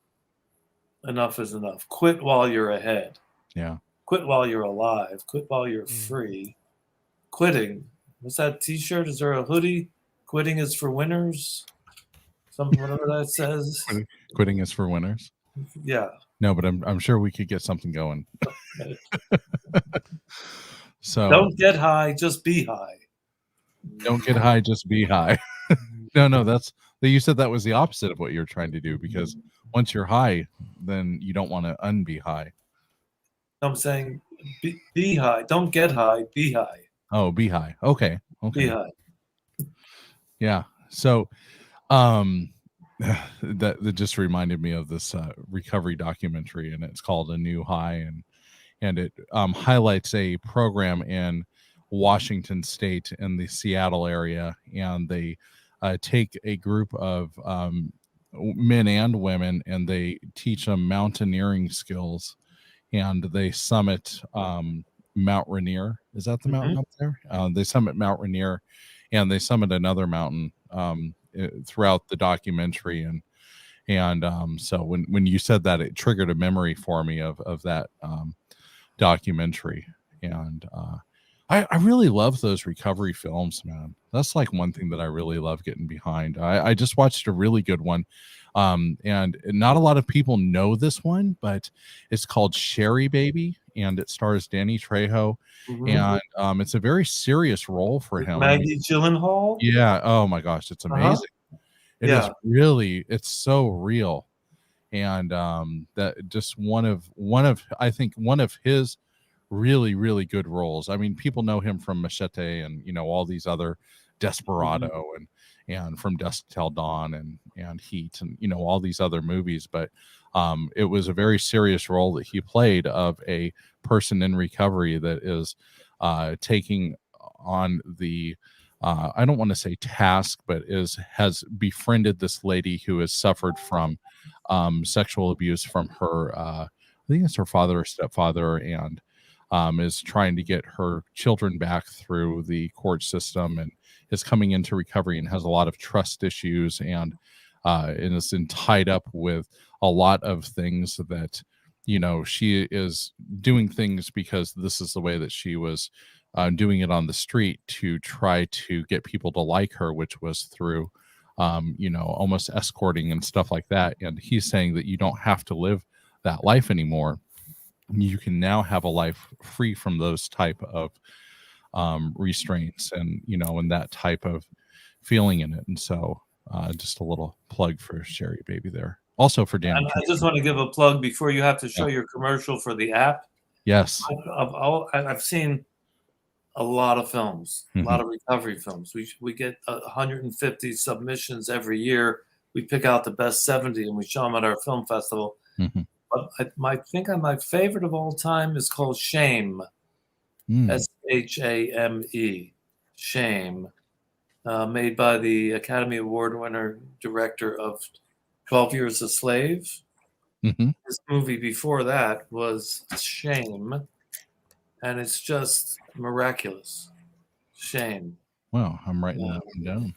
Speaker 2: Enough is enough. Quit while you're ahead.
Speaker 1: Yeah.
Speaker 2: Quit while you're alive. Quit while you're free. Quitting. What's that T-shirt? Is there a hoodie? Quitting is for winners. Something, whatever that says.
Speaker 1: Quitting is for winners.
Speaker 2: Yeah.
Speaker 1: No, but I'm sure we could get something going. So
Speaker 2: don't get high, just be high.
Speaker 1: Don't get high, just be high. No, you said that was the opposite of what you're trying to do, because once you're high, then you don't want to unbe high.
Speaker 2: I'm saying be high. Don't get high, be high.
Speaker 1: Oh, be high. Okay.
Speaker 2: Be high.
Speaker 1: Yeah. So that just reminded me of this recovery documentary, and it's called A New High, and it highlights a program in Washington State in the Seattle area, and they take a group of men and women, and they teach them mountaineering skills, and they summit Mount Rainier. Is that the mountain
Speaker 2: Mhm.
Speaker 1: up there? They summit Mount Rainier, and they summit another mountain throughout the documentary. And so when you said that, it triggered a memory for me of that documentary. And I really love those recovery films, man. That's like one thing that I really love getting behind. I just watched a really good one. And not a lot of people know this one, but it's called Sherry Baby, and it stars Danny Trejo.
Speaker 2: Mhm.
Speaker 1: And it's a very serious role for
Speaker 2: With
Speaker 1: him. I mean,
Speaker 2: Maggie Gyllenhaal.
Speaker 1: yeah. Oh my gosh, it's
Speaker 2: Uh-huh.
Speaker 1: amazing. It is
Speaker 2: Yeah.
Speaker 1: really, it's so real. And that just one of I think one of his really, really good roles. I mean, people know him from Machete and all these other
Speaker 2: Mhm.
Speaker 1: Desperado and From Dusk Till Dawn and Heat and all these other movies. But it was a very serious role that he played of a person in recovery that is taking on the I don't want to say task, but has befriended this lady who has suffered from sexual abuse from her I think it's her father or stepfather, and is trying to get her children back through the court system, and is coming into recovery and has a lot of trust issues, and is tied up with a lot of things that she is doing things because this is the way that she was doing it on the street to try to get people to like her, which was through almost escorting and stuff like that. And he's saying that you don't have to live that life anymore. You can now have a life free from those type of restraints and that type of feeling in it. And so just a little plug for Sherry Baby there. Also for Danny
Speaker 2: And I just
Speaker 1: Trejo.
Speaker 2: want to give a plug before you have to show
Speaker 1: Yeah.
Speaker 2: your commercial for the app.
Speaker 1: Yes.
Speaker 2: I've seen a lot of films, a lot
Speaker 1: Mhm.
Speaker 2: of recovery films. We get 150 submissions every year. We pick out the best 70 and we show them at our film festival.
Speaker 1: Mhm.
Speaker 2: But I think my favorite of all time is called Shame,
Speaker 1: Mm.
Speaker 2: Shame, Shame, made by the Academy Award winner director of 12 Years a Slave.
Speaker 1: Mhm.
Speaker 2: This movie before that was Shame, and it's just miraculous. Shame.
Speaker 1: Wow, I'm writing
Speaker 2: Yeah,
Speaker 1: that one down.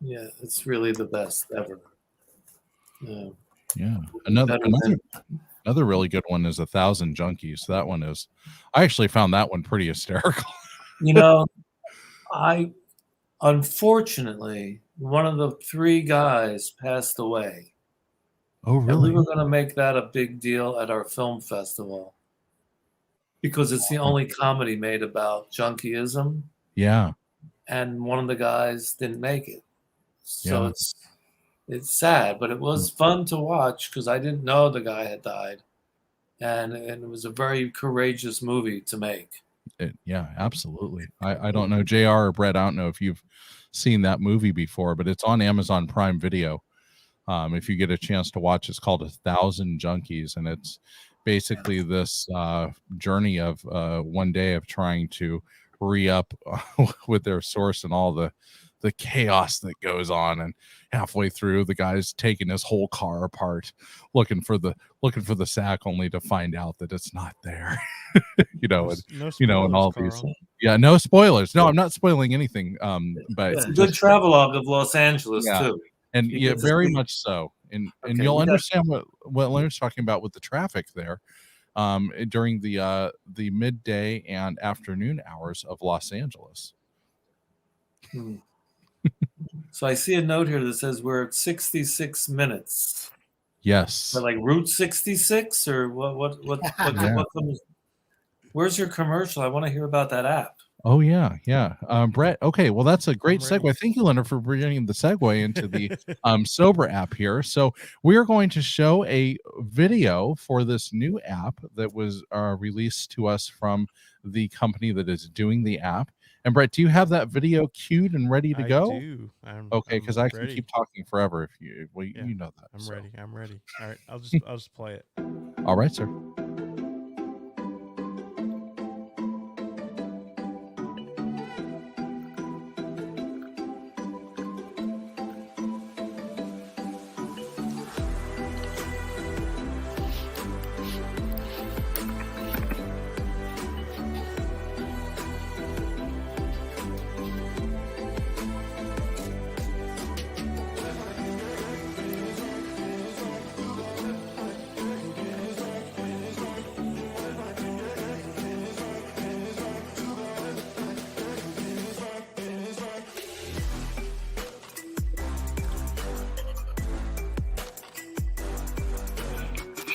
Speaker 2: yeah, it's really the best ever. Yeah,
Speaker 1: Yeah. Another
Speaker 2: better
Speaker 1: another
Speaker 2: than
Speaker 1: another really good one is 1,000 Junkies. That one is I actually found that one pretty hysterical.
Speaker 2: you know. I unfortunately one of the three guys passed away,
Speaker 1: Oh,
Speaker 2: and we
Speaker 1: really?
Speaker 2: were going to make that a big deal at our film festival because it's the only comedy made about junkiism,
Speaker 1: Yeah.
Speaker 2: and one of the guys didn't make it. So
Speaker 1: Yeah.
Speaker 2: it's sad, but it was fun to watch because I didn't know the guy had died, and it was a very courageous movie to make.
Speaker 1: Yeah, absolutely. I don't know, JR or Brett, I don't know if you've seen that movie before, but it's on Amazon Prime Video. If you get a chance to watch, it's called 1,000 Junkies, and it's basically this journey of one day of trying to re-up with their source and all the chaos that goes on. And halfway through, the guy's taking his whole car apart looking for the sack, only to find out that it's not there.
Speaker 4: No,
Speaker 1: And
Speaker 4: no
Speaker 1: and
Speaker 4: spoilers,
Speaker 1: all these.
Speaker 4: Carl.
Speaker 1: Yeah, no spoilers. No, I'm not spoiling anything. But
Speaker 2: It's a good
Speaker 1: just
Speaker 2: travelogue of Los Angeles
Speaker 1: yeah,
Speaker 2: too.
Speaker 1: and
Speaker 2: You
Speaker 1: yeah,
Speaker 2: get to
Speaker 1: very
Speaker 2: see.
Speaker 1: much so. And
Speaker 2: Okay,
Speaker 1: you'll
Speaker 2: we got
Speaker 1: understand what Leonard's talking about with the traffic there during the midday and afternoon hours of Los Angeles.
Speaker 2: Hmm. So I see a note here that says we're at 66 minutes.
Speaker 1: Yes.
Speaker 2: But like Route 66 or what comes? Where's your commercial? I want to hear about that app.
Speaker 1: Oh yeah, yeah. Brett. Okay, well that's a great
Speaker 4: I'm ready.
Speaker 1: segue. Thank you, Leonard, for bringing the segue into the Sober app here. So we are going to show a video for this new app that was released to us from the company that is doing the app. And Brett, do you have that video queued and ready to
Speaker 4: I
Speaker 1: go?
Speaker 4: do.
Speaker 1: Okay, because I can
Speaker 4: ready.
Speaker 1: keep talking forever if you
Speaker 4: Yeah,
Speaker 1: you know that.
Speaker 4: I'm
Speaker 1: so.
Speaker 4: ready. I'm ready. All right, I'll just play it.
Speaker 1: All right, sir.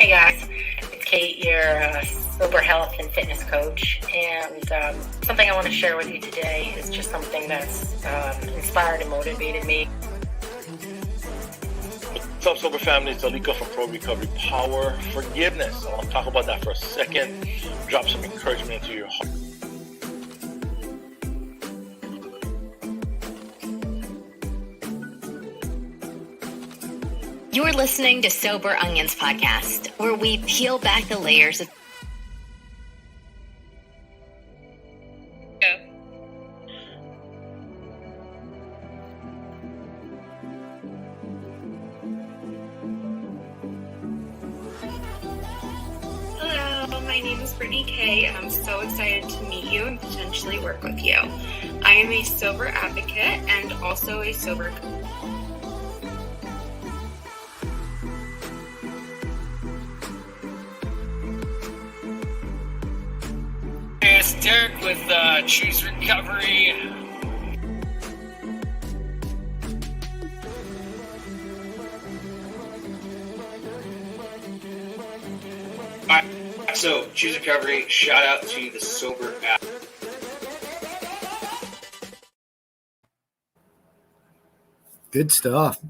Speaker 5: Hey guys, it's Kate, your sober health and fitness coach, and something I want to share with you today is just something that's inspired and motivated me.
Speaker 6: What's up, sober family? It's Aliko from Pro Recovery Power Forgiveness. I want to talk about that for a second. Drop some encouragement into your heart.
Speaker 7: You're listening to Sober Onions Podcast, where we peel back the layers of
Speaker 8: Hello, my name is Brittany Kay, and I'm so excited to meet you and potentially work with you. I am a sober advocate and also a sober
Speaker 9: It's Derek with Choose Recovery. Alright, so Choose Recovery, shout out to the Sober app.
Speaker 3: Good stuff.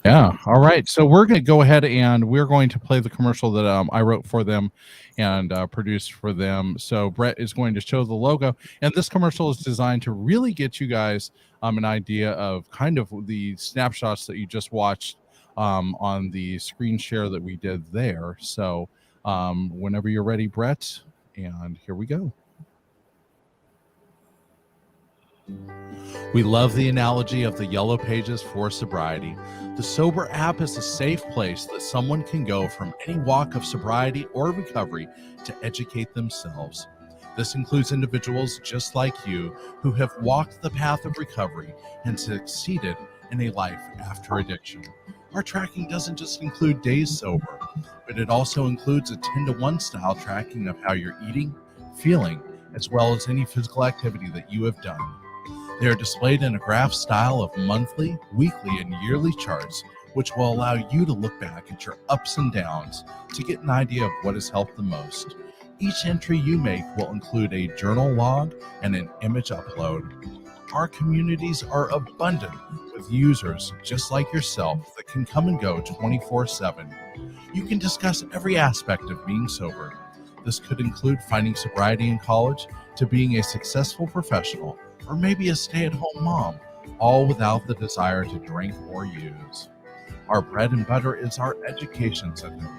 Speaker 1: Yeah. All right. So we're going to go ahead and we're going to play the commercial that I wrote for them and produced for them. So Brett is going to show the logo, and this commercial is designed to really get you guys an idea of kind of the snapshots that you just watched on the screen share that we did there. So whenever you're ready, Brett, and here we go. We love the analogy of the yellow pages for sobriety. The Sober app is a safe place that someone can go from any walk of sobriety or recovery to educate themselves. This includes individuals just like you who have walked the path of recovery and succeeded in a life after addiction. Our tracking doesn't just include days sober, but it also includes a 10-to-1 style tracking of how you're eating, feeling, as well as any physical activity that you have done. They are displayed in a graph style of monthly, weekly, and yearly charts, which will allow you to look back at your ups and downs to get an idea of what has helped the most. Each entry you make will include a journal log and an image upload. Our communities are abundant with users just like yourself that can come and go 24/7. You can discuss every aspect of being sober. This could include finding sobriety in college to being a successful professional, or maybe a stay-at-home mom, all without the desire to drink or use. Our bread and butter is our education center.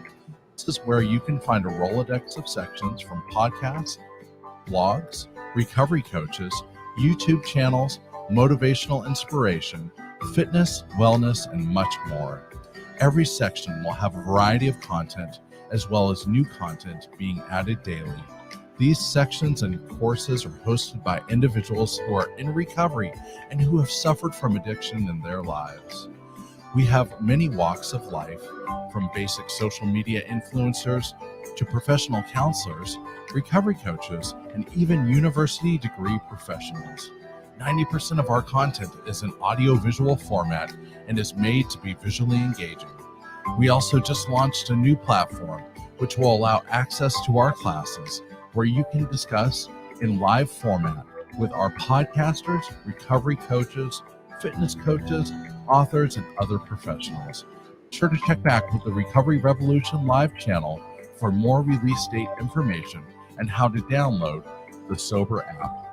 Speaker 1: This is where you can find a Rolodex of sections from podcasts, blogs, recovery coaches, YouTube channels, motivational inspiration, fitness, wellness, and much more. Every section will have a variety of content, as well as new content being added daily. These sections and courses are hosted by individuals who are in recovery and who have suffered from addiction in their lives. We have many walks of life, from basic social media influencers to professional counselors, recovery coaches, and even university degree professionals. 90% of our content is in audio-visual format and is made to be visually engaging. We also just launched a new platform, which will allow access to our classes, where you can discuss in live format with our podcasters, recovery coaches, fitness coaches, authors, and other professionals. Be sure to check back with the Recovery Revolution Live channel for more release date information and how to download the Sober app.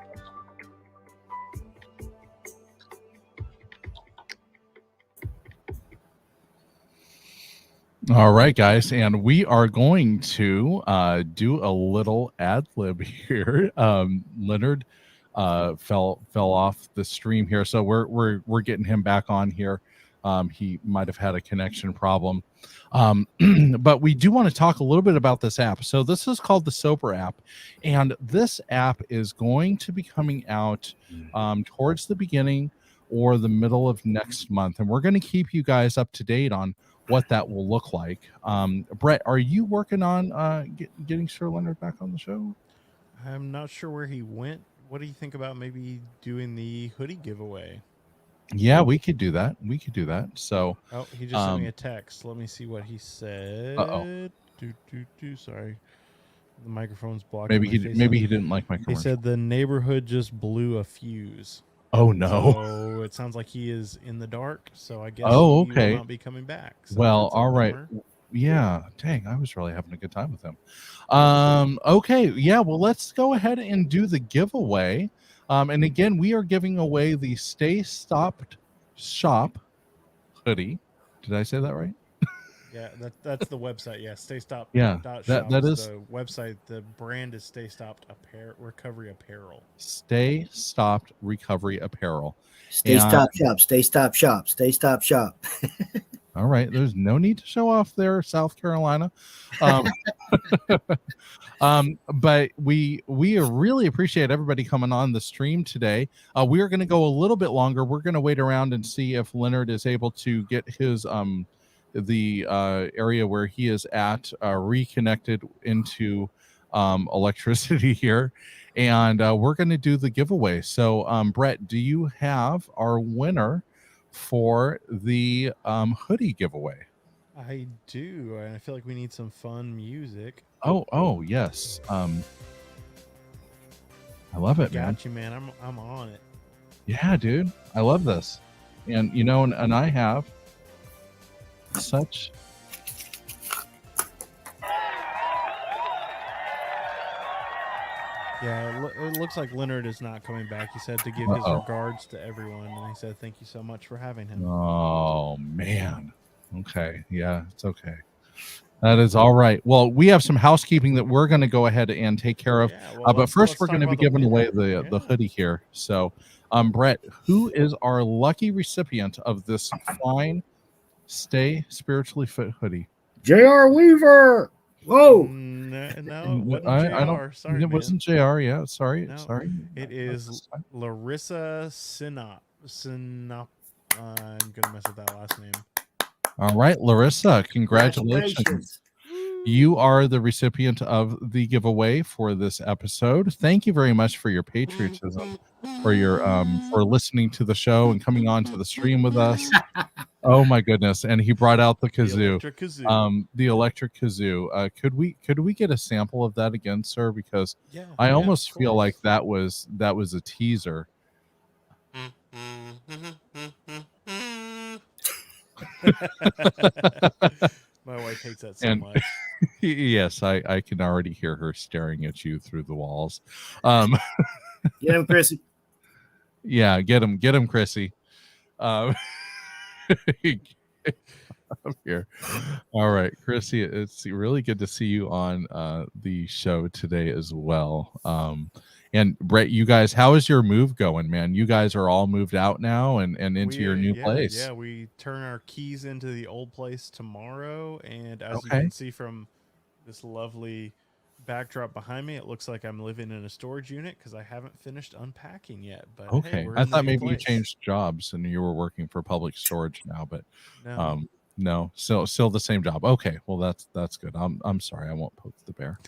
Speaker 1: All right, guys, and we are going to do a little ad lib here. Leonard fell off the stream here, so we're getting him back on here. He might have had a connection problem, but we do want to talk a little bit about this app. So this is called the Sober app, and this app is going to be coming out towards the beginning or the middle of next month, and we're going to keep you guys up to date on what that will look like. Brett, are you working on getting Sir Leonard back on the show?
Speaker 4: I'm not sure where he went. What do you think about maybe doing the hoodie giveaway?
Speaker 1: Yeah, we could do that. So,
Speaker 4: oh, he just sent me a text. Let me see what he said.
Speaker 1: Uh-oh.
Speaker 4: Sorry, the microphone's blocking.
Speaker 1: Maybe
Speaker 4: my
Speaker 1: he
Speaker 4: face.
Speaker 1: maybe he didn't like my
Speaker 4: He
Speaker 1: commercial.
Speaker 4: said the neighborhood just blew a fuse.
Speaker 1: Oh no.
Speaker 4: So it sounds like he is in the dark. So I guess
Speaker 1: Oh,
Speaker 4: he
Speaker 1: okay.
Speaker 4: will not be coming back. So
Speaker 1: Well,
Speaker 4: that's a
Speaker 1: all right.
Speaker 4: bummer.
Speaker 1: Yeah, dang, I was really having a good time with him. Okay, yeah, well, let's go ahead and do the giveaway. And again, we are giving away the Stay Stopped Shop hoodie. Did I say that right?
Speaker 4: Yeah, that's the website. Yeah, Stay Stopped.
Speaker 1: Yeah,
Speaker 4: Shop
Speaker 1: that is
Speaker 4: the website. The brand is Stay Stopped Recovery Apparel.
Speaker 1: Stay Stopped Recovery Apparel.
Speaker 3: Stay Stop Shop. Stay Stop Shop. Stay Stop Shop.
Speaker 1: All right, there's no need to show off there, South Carolina. But we really appreciate everybody coming on the stream today. We are going to go a little bit longer. We're going to wait around and see if Leonard is able to get his the area where he is at reconnected into electricity here, and we're going to do the giveaway. So Brett, do you have our winner for the hoodie giveaway?
Speaker 4: I do. I feel like we need some fun music.
Speaker 1: Oh yes. I love it, man.
Speaker 4: Got you, man. I'm on it.
Speaker 1: Yeah, dude. I love this. And you know, and I have such
Speaker 4: Yeah, it looks like Leonard is not coming back. He said to give his regards to everyone, and he said thank you so much for having him.
Speaker 1: Oh man. Okay. Yeah, it's okay. That is all right. Well, we have some housekeeping that we're going to go ahead and take care of.
Speaker 4: Yeah, well,
Speaker 1: but first, we're
Speaker 4: talk
Speaker 1: going to be
Speaker 4: about the
Speaker 1: giving away
Speaker 4: winner.
Speaker 1: the hoodie here. So, Brett, who is our lucky recipient of this fine Stay Spiritually Fit hoodie?
Speaker 3: J.R. Weaver. Whoa.
Speaker 4: No, it wasn't
Speaker 1: I
Speaker 4: JR.
Speaker 1: don't.
Speaker 4: Sorry,
Speaker 1: it wasn't JR. Yeah, sorry.
Speaker 4: No,
Speaker 1: sorry.
Speaker 4: It is Larissa Sinop. I'm gonna mess with that last name.
Speaker 1: All right, Larissa, congratulations. You are the recipient of the giveaway for this episode. Thank you very much for your patriotism, for your for listening to the show and coming on to the stream with us. Oh my goodness. And he brought out the kazoo. The electric kazoo. Could we get a sample of that again, sir? Because I almost feel like that was a teaser.
Speaker 4: My wife hates that so much.
Speaker 1: Yes, I can already hear her staring at you through the walls.
Speaker 3: Get him, Chrissy.
Speaker 1: Yeah, get him, Chrissy. Up here. All right, Chrissy, it's really good to see you on the show today as well. And Brett, you guys, how is your move going, man? You guys are all moved out now and into your new place.
Speaker 4: Yeah, we turn our keys into the old place tomorrow, and as you can see from this lovely backdrop behind me, it looks like I'm living in a storage unit because I haven't finished unpacking yet. But
Speaker 1: okay,
Speaker 4: hey,
Speaker 1: I thought maybe you changed jobs and you were working for public storage now, but no, still the same job. Okay, well that's good. I'm sorry, I won't poke the bear.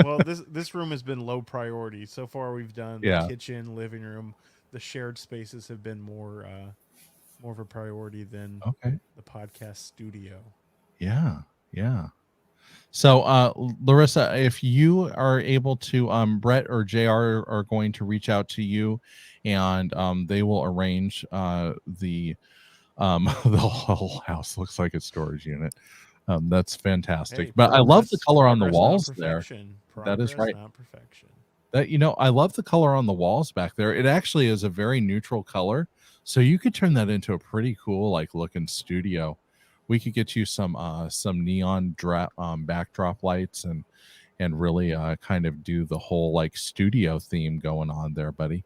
Speaker 4: Well, this room has been low priority so far. We've done the kitchen, living room. The shared spaces have been more of a priority than the podcast studio.
Speaker 1: Yeah. So, Larissa, if you are able to, Brett or JR are going to reach out to you, and they will arrange the whole house looks like a storage unit. That's fantastic.
Speaker 4: Hey,
Speaker 1: but I love the color on the walls
Speaker 4: there.
Speaker 1: That is right.
Speaker 4: Not perfection.
Speaker 1: That I love the color on the walls back there. It actually is a very neutral color, so you could turn that into a pretty cool looking studio. We could get you some neon backdrop lights and really kind of do the whole studio theme going on there, buddy.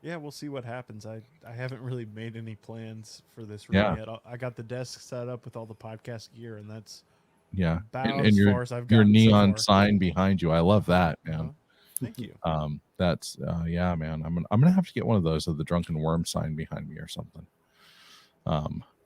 Speaker 4: Yeah, we'll see what happens. I haven't really made any plans for this room yet. I got the desk set up with all the podcast gear, and that's about as far as I've gotten.
Speaker 1: Your neon sign behind you. I love that, man.
Speaker 4: Thank you.
Speaker 1: That's man. I'm gonna have to get one of those of the Drunken Worm sign behind me or something.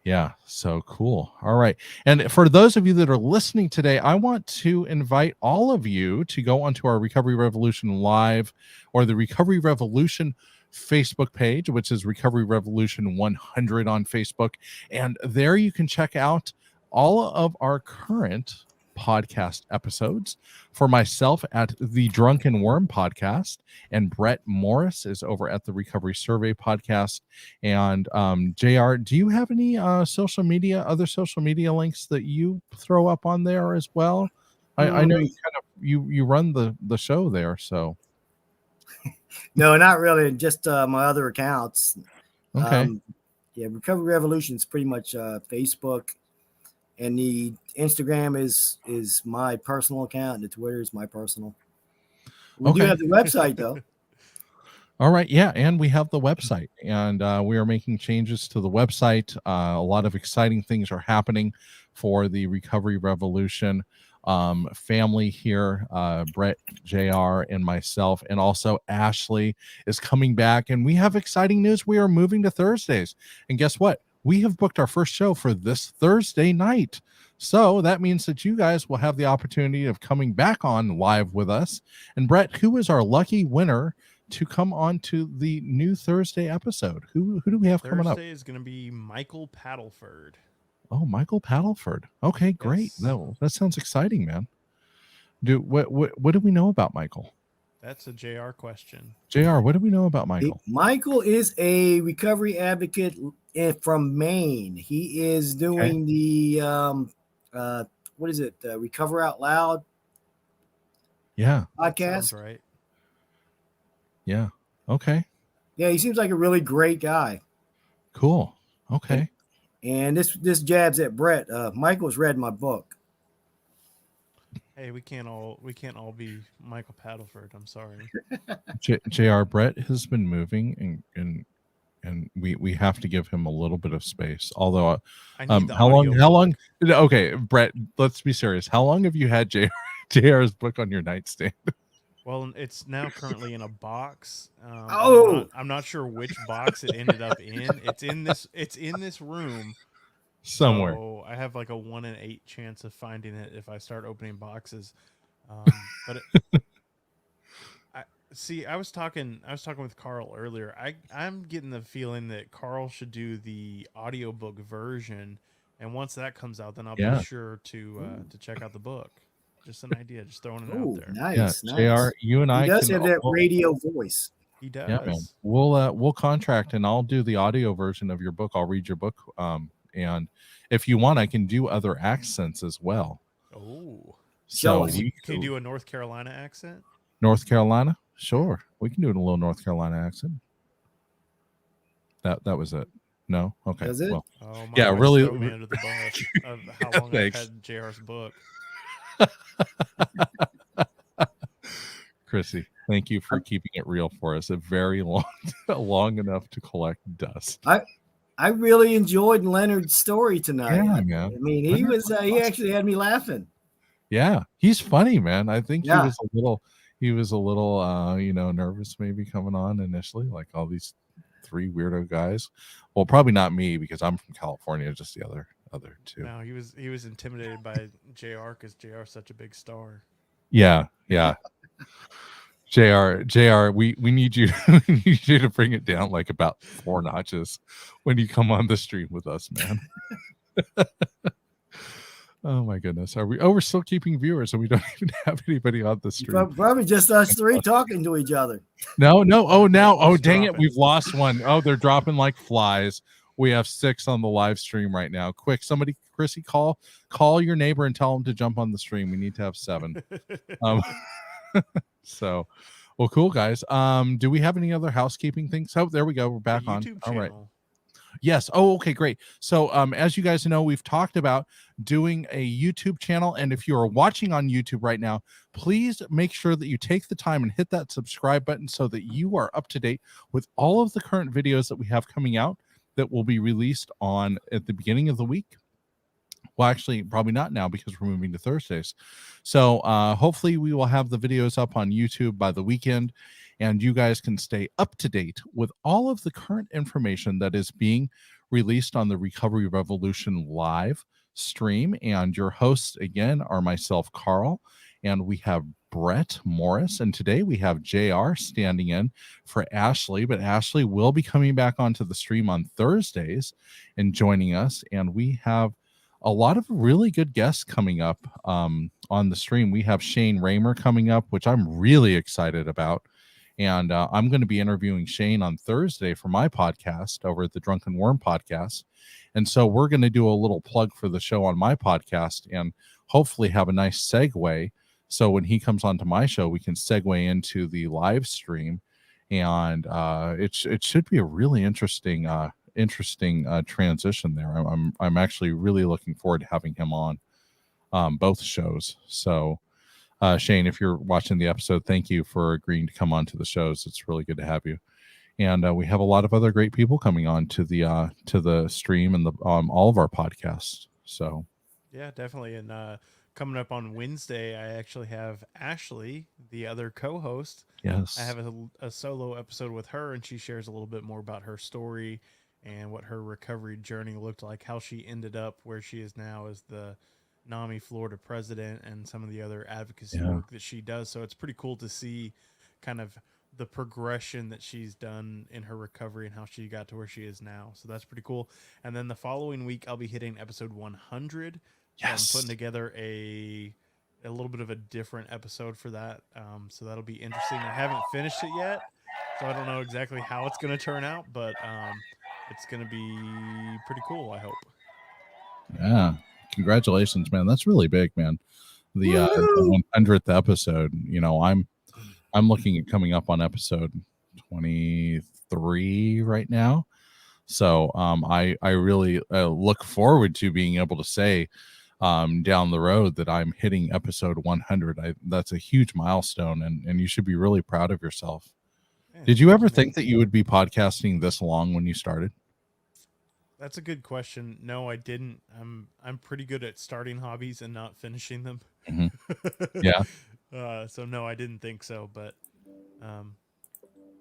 Speaker 1: Yeah, so cool. All right. And for those of you that are listening today, I want to invite all of you to go onto our Recovery Revolution Live or the Recovery Revolution Facebook page, which is Recovery Revolution 100 on Facebook. And there you can check out all of our current podcast episodes. For myself at the Drunken Worm podcast, and Brett Morris is over at the Recovery Survey podcast. And JR, do you have any other social media links that you throw up on there as well? I know you run the show there, so.
Speaker 3: No, not really. Just my other accounts.
Speaker 1: Okay.
Speaker 3: Recovery Revolution is pretty much Facebook, and the Instagram is my personal account, and the Twitter is my personal. We do have the website though.
Speaker 1: All right, yeah, and we have the website, and we are making changes to the website. A lot of exciting things are happening for the Recovery Revolution family here. Brett, JR, and myself, and also Ashley is coming back, and we have exciting news. We are moving to Thursdays, and guess what? We have booked our first show for this Thursday night. So that means that you guys will have the opportunity of coming back on live with us. And Brett, who is our lucky winner to come on to the new Thursday episode? Who do we have coming up?
Speaker 4: Thursday is going to be Michael Paddleford.
Speaker 1: Oh, Michael Paddleford. Okay, great.
Speaker 4: Yes.
Speaker 1: No, that sounds exciting, man. What do we know about Michael?
Speaker 4: That's a JR question.
Speaker 1: JR, what do we know about Michael?
Speaker 3: Michael is a recovery advocate from Maine. He is doing the what is it? Recover Out Loud.
Speaker 1: Yeah.
Speaker 3: Podcast.
Speaker 4: Sounds right.
Speaker 1: Yeah. Okay.
Speaker 3: Yeah, he seems like a really great guy.
Speaker 1: Cool. Okay.
Speaker 3: And this jabs at Brett. Michael's read my book.
Speaker 4: Hey, we can't all be Michael Paddleford. I'm sorry.
Speaker 1: JR, Brett has been moving, and we have to give him a little bit of space. Although, how long? Okay, Brett, let's be serious. How long have you had JR's book on your nightstand?
Speaker 4: Well, it's now currently in a box. I'm not sure which box it ended up in. It's in this room
Speaker 1: somewhere.
Speaker 4: So I have like a 1 in 8 chance of finding it if I start opening boxes. I was talking with Carl earlier. I'm getting the feeling that Carl should do the audiobook version, and once that comes out, then I'll be sure to check out the book. Just an idea, just throwing it out there.
Speaker 3: Nice.
Speaker 1: JR, you and I
Speaker 3: does have that radio voice.
Speaker 4: He does.
Speaker 1: Yeah, man. We'll contract, and I'll do the audio version of your book. I'll read your book. And if you want, I can do other accents as well.
Speaker 4: Oh,
Speaker 1: so
Speaker 4: can you do a North Carolina accent?
Speaker 1: North Carolina, sure. We can do it in a little North Carolina accent. That was it. No, okay.
Speaker 3: Was it?
Speaker 1: Well,
Speaker 4: oh,
Speaker 1: yeah, really.
Speaker 4: Me under the bus of how long I've had JR's book.
Speaker 1: Chrissy, thank you for keeping it real for us. A very long enough to collect dust.
Speaker 3: I really enjoyed Leonard's story tonight.
Speaker 1: Yeah, man.
Speaker 3: I mean, he actually had me laughing.
Speaker 1: Yeah, he's funny, man. I think he was a little nervous maybe coming on initially, like all these 3 weirdo guys. Well, probably not me because I'm from California, just the other 2.
Speaker 4: No, he was intimidated by JR because JR is such a big star.
Speaker 1: Yeah. JR, we need you to bring it down like about 4 notches when you come on the stream with us, man. Oh my goodness. we're still keeping viewers, and we don't even have anybody on the stream.
Speaker 3: Probably just us 3 talking to each other.
Speaker 1: No. Oh, dang it. We've lost one. Oh, they're dropping like flies. We have 6 on the live stream right now. Quick, somebody, Chrissy, call your neighbor and tell him to jump on the stream. We need to have 7. So, well, cool, guys. Do we have any other housekeeping things? Oh, there we go. We're back on. All right. Yes. Oh, okay, great. So, as you guys know, we've talked about doing a YouTube channel. And if you are watching on YouTube right now, please make sure that you take the time and hit that subscribe button so that you are up to date with all of the current videos that we have coming out that will be released at the beginning of the week. Well, actually, probably not now because we're moving to Thursdays. So hopefully we will have the videos up on YouTube by the weekend, and you guys can stay up to date with all of the current information that is being released on the Recovery Revolution live stream. And your hosts, again, are myself, Carl, and we have Brett Morris. And today we have JR standing in for Ashley, but Ashley will be coming back onto the stream on Thursdays and joining us. And we have a lot of really good guests coming up on the stream. We have Shane Raymer coming up, which I'm really excited about. And I'm going to be interviewing Shane on Thursday for my podcast over at the Drunken Worm podcast. And so we're going to do a little plug for the show on my podcast and hopefully have a nice segue. So when he comes onto my show, we can segue into the live stream. And it should be a really interesting transition there. I'm actually really looking forward to having him on both shows. So Shane, if you're watching the episode, thank you for agreeing to come on to the shows. It's really good to have you. And we have a lot of other great people coming on to the stream and all of our podcasts. So
Speaker 4: yeah, definitely. And coming up on Wednesday, I actually have Ashley, the other co-host.
Speaker 1: Yes,
Speaker 4: I have a solo episode with her, and she shares a little bit more about her story and what her recovery journey looked like, how she ended up where she is now as the NAMI Florida president, and some of the other advocacy work that she does. So it's pretty cool to see kind of the progression that she's done in her recovery and how she got to where she is now. So that's pretty cool. And then the following week, I'll be hitting episode 100.
Speaker 1: Yes.
Speaker 4: I'm putting together a little bit of a different episode for that. So that'll be interesting. I haven't finished it yet, so I don't know exactly how it's going to turn out, but it's going to be pretty cool, I hope.
Speaker 1: Yeah. Congratulations, man. That's really big, man. The 100th episode, I'm looking at coming up on episode 23 right now. So I really look forward to being able to say down the road that I'm hitting episode 100. That's a huge milestone, and you should be really proud of yourself. Man, did you ever think that you would be podcasting this long when you started?
Speaker 4: That's a good question. No, I didn't. I'm pretty good at starting hobbies and not finishing them.
Speaker 1: Mm-hmm. Yeah.
Speaker 4: So no, I didn't think so, but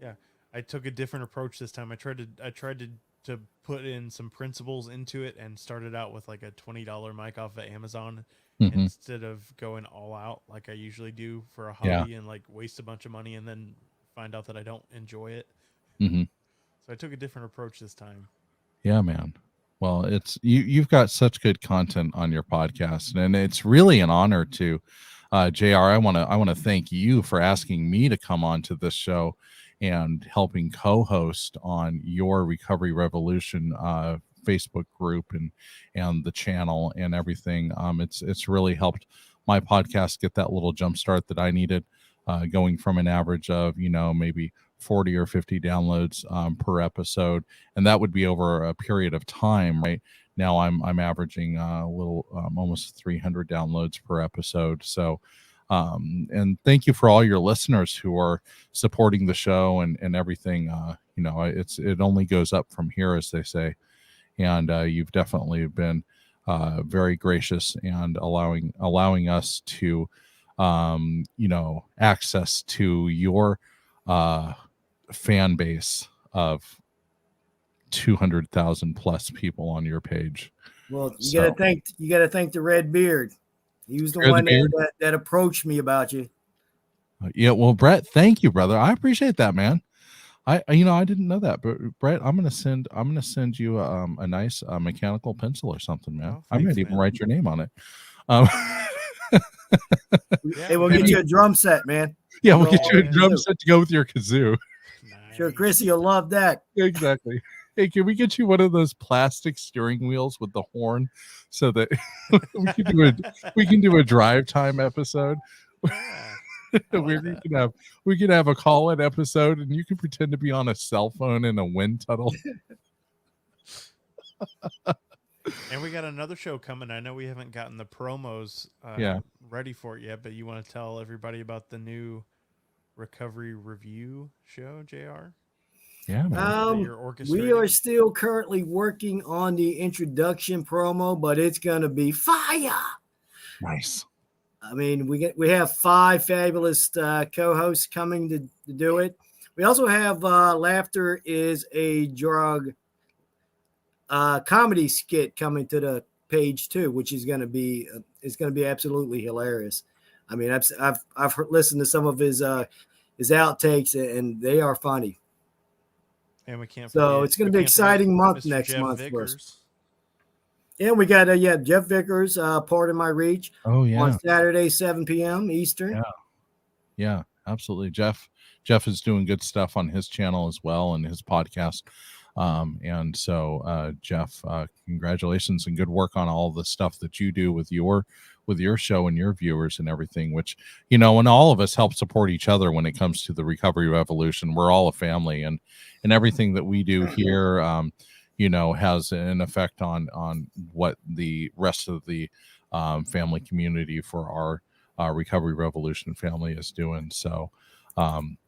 Speaker 4: yeah, I took a different approach this time. I tried to put in some principles into it and started out with like a $20 mic off of Amazon instead of going all out like I usually do for a hobby and like waste a bunch of money and then find out that I don't enjoy it.
Speaker 1: Mm-hmm. So
Speaker 4: I took a different approach this time.
Speaker 1: Yeah, man. Well, it's you've got such good content on your podcast, and it's really an honor to JR. I want to thank you for asking me to come on to this show and helping co-host on your Recovery Revolution Facebook group and the channel and everything. It's really helped my podcast get that little jump start that I needed, going from an average of maybe 40 or 50 downloads per episode, and that would be over a period of time. Right now I'm averaging a little almost 300 downloads per episode. So and thank you for all your listeners who are supporting the show and everything. It only goes up from here, as they say, and you've definitely been very gracious and allowing us to access to your fan base of 200,000 plus people on your page.
Speaker 3: Well, you gotta thank the Red Beard. He was the one that approached me about you.
Speaker 1: Yeah, well, Brett, thank you, brother. I appreciate that, man. I didn't know that, but Brett, I'm gonna send you a nice mechanical pencil or something, man.
Speaker 4: Oh, thanks,
Speaker 1: I might even write your name on it.
Speaker 3: Hey, we'll get you a drum set, man.
Speaker 1: Yeah, we'll get you a drum set to go with your kazoo.
Speaker 4: Nice.
Speaker 3: Sure, Chrissy, you'll love that.
Speaker 1: Exactly. Hey, can we get you one of those plastic steering wheels with the horn so that we can do a drive time episode? Yeah, we can have a call-in episode, and you can pretend to be on a cell phone in a wind tunnel.
Speaker 4: And we got another show coming. I know we haven't gotten the promos ready for it yet, but you want to tell everybody about the new recovery review show, JR?
Speaker 1: Yeah,
Speaker 3: we are still currently working on the introduction promo, but it's gonna be fire.
Speaker 1: Nice.
Speaker 3: I mean, we have 5 fabulous co-hosts coming to do it. We also have Laughter is a Drug comedy skit coming to the page too, which is going to be absolutely hilarious. I mean, I've listened to some of his outtakes, and they are funny.
Speaker 4: And we can't.
Speaker 3: So it's going to be an exciting month next month for us. And we got Jeff Vickers, Part of My Reach.
Speaker 1: Oh yeah,
Speaker 3: on Saturday, 7 p.m. Eastern.
Speaker 1: Yeah, absolutely. Jeff is doing good stuff on his channel as well and his podcast. And so Jeff, congratulations and good work on all the stuff that you do with your show and your viewers and everything, which, you know, and all of us help support each other when it comes to the recovery revolution. We're all a family, and everything that we do here, you know, has an effect on what the rest of the family community for our recovery revolution family is doing. So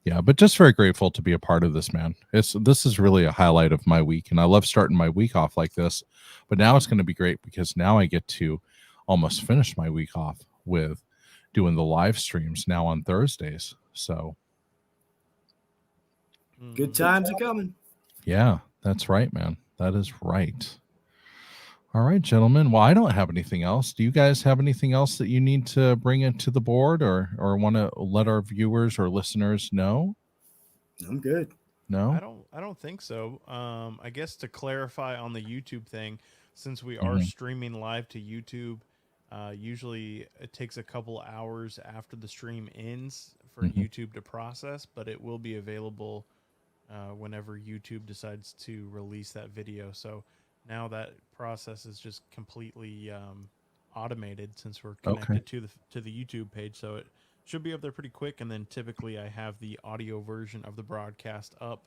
Speaker 1: yeah, but just very grateful to be a part of this, man. This is really a highlight of my week, and I love starting my week off like this. But now it's going to be great because now I get to almost finish my week off with doing the live streams now on Thursdays. So
Speaker 3: good times are coming.
Speaker 1: Yeah, that's right, man. That is right. All right, gentlemen. Well, I don't have anything else. Do you guys have anything else that you need to bring into the board or want to let our viewers or listeners know?
Speaker 3: I'm good.
Speaker 1: No?
Speaker 4: I don't think so. I guess to clarify on the YouTube thing, since we are streaming live to YouTube, usually it takes a couple hours after the stream ends for YouTube to process, but it will be available whenever YouTube decides to release that video. So now that process is just completely automated since we're connected to the YouTube page. So it should be up there pretty quick. And then typically I have the audio version of the broadcast up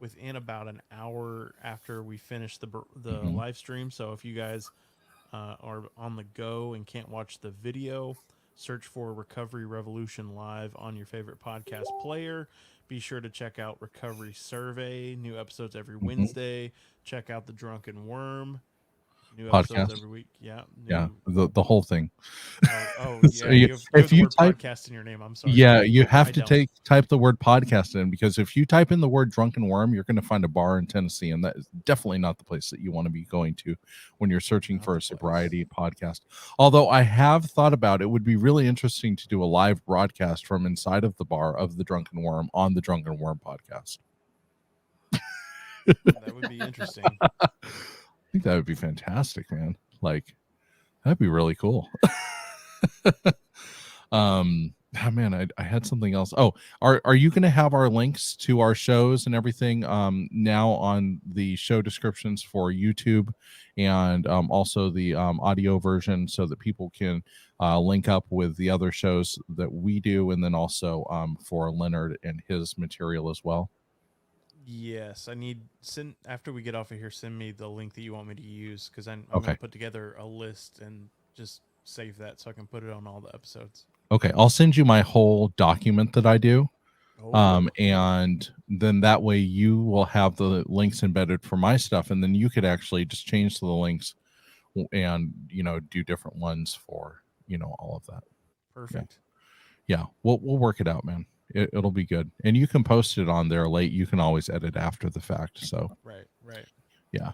Speaker 4: within about an hour after we finish the live stream. So if you guys are on the go and can't watch the video, search for Recovery Revolution Live on your favorite podcast player. Be sure to check out Recovery Survey, new episodes every Wednesday. Check out The Drunken Worm, new episodes every week. Yeah.
Speaker 1: The whole thing.
Speaker 4: Oh
Speaker 1: So
Speaker 4: yeah.
Speaker 1: if you type
Speaker 4: podcast in your name, I'm sorry.
Speaker 1: Yeah, you have to type the word podcast in, because if you type in the word Drunken Worm, you're going to find a bar in Tennessee, and that is definitely not the place that you want to be going to when you're searching for a sobriety podcast. Although I have thought about it would be really interesting to do a live broadcast from inside of the bar of the Drunken Worm on the Drunken Worm podcast.
Speaker 4: That would be interesting.
Speaker 1: I think that would be fantastic, man. Like, that'd be really cool. Oh, man, I had something else. Oh, are you going to have our links to our shows and everything now on the show descriptions for YouTube, and also the audio version, so that people can link up with the other shows that we do, and then also for Leonard and his material as well?
Speaker 4: Yes, after we get off of here, send me the link that you want me to use, because I'm going to put together a list and just save that so I can put it on all the episodes.
Speaker 1: Okay, I'll send you my whole document that I do. And then that way you will have the links embedded for my stuff, and then you could actually just change the links and, you know, do different ones for, you know, all of that.
Speaker 4: Perfect.
Speaker 1: Yeah, we'll work it out, man. It'll be good. And you can post it on there late. You can always edit after the fact. So
Speaker 4: right.
Speaker 1: Yeah.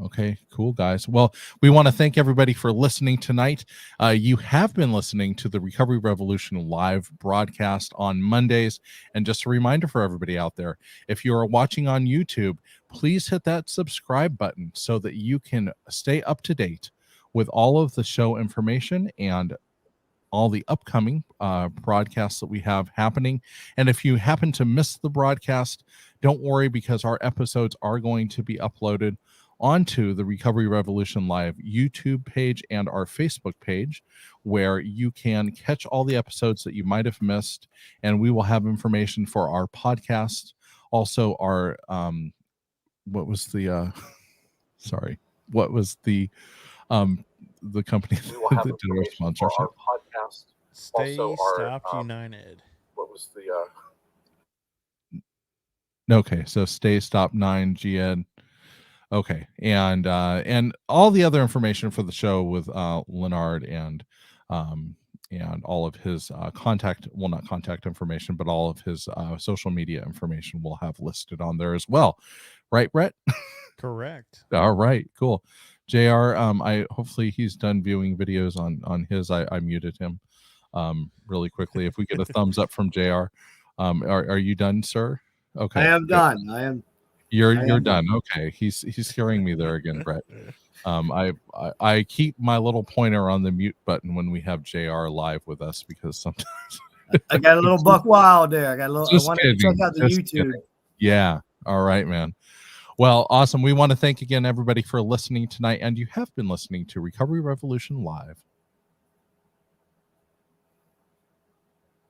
Speaker 1: Okay, cool, guys. Well, we want to thank everybody for listening tonight. You have been listening to the Recovery Revolution live broadcast on Mondays. And just a reminder for everybody out there, if you are watching on YouTube, please hit that subscribe button so that you can stay up to date with all of the show information and all the upcoming broadcasts that we have happening. And if you happen to miss the broadcast, don't worry, because our episodes are going to be uploaded onto the Recovery Revolution Live YouTube page and our Facebook page, where you can catch all the episodes that you might have missed. And we will have information for our podcast. Also, our what was the company that did our sponsorship?
Speaker 2: Podcast.
Speaker 4: Stay Stopped United.
Speaker 2: What was the
Speaker 1: Okay, so Stay Stop 9 GN. Okay, and all the other information for the show with Leonard and all of his not contact information, but all of his social media information we'll have listed on there as well. Right, Brett?
Speaker 4: Correct.
Speaker 1: All right, cool. JR, I hopefully he's done viewing videos on his. I muted him really quickly. If we get a thumbs up from JR. Are you done, sir? Okay.
Speaker 3: I am done. I am.
Speaker 1: You're done. Okay. He's hearing me there again, Brett. I keep my little pointer on the mute button when we have JR live with us because sometimes
Speaker 3: I got a little buck wild there. I got a little.
Speaker 1: Just
Speaker 3: I wanted
Speaker 1: kidding,
Speaker 3: to check out the
Speaker 1: just
Speaker 3: YouTube.
Speaker 1: kidding. Yeah. All right, man. Well, awesome. We want to thank again everybody for listening tonight, and you have been listening to Recovery Revolution Live.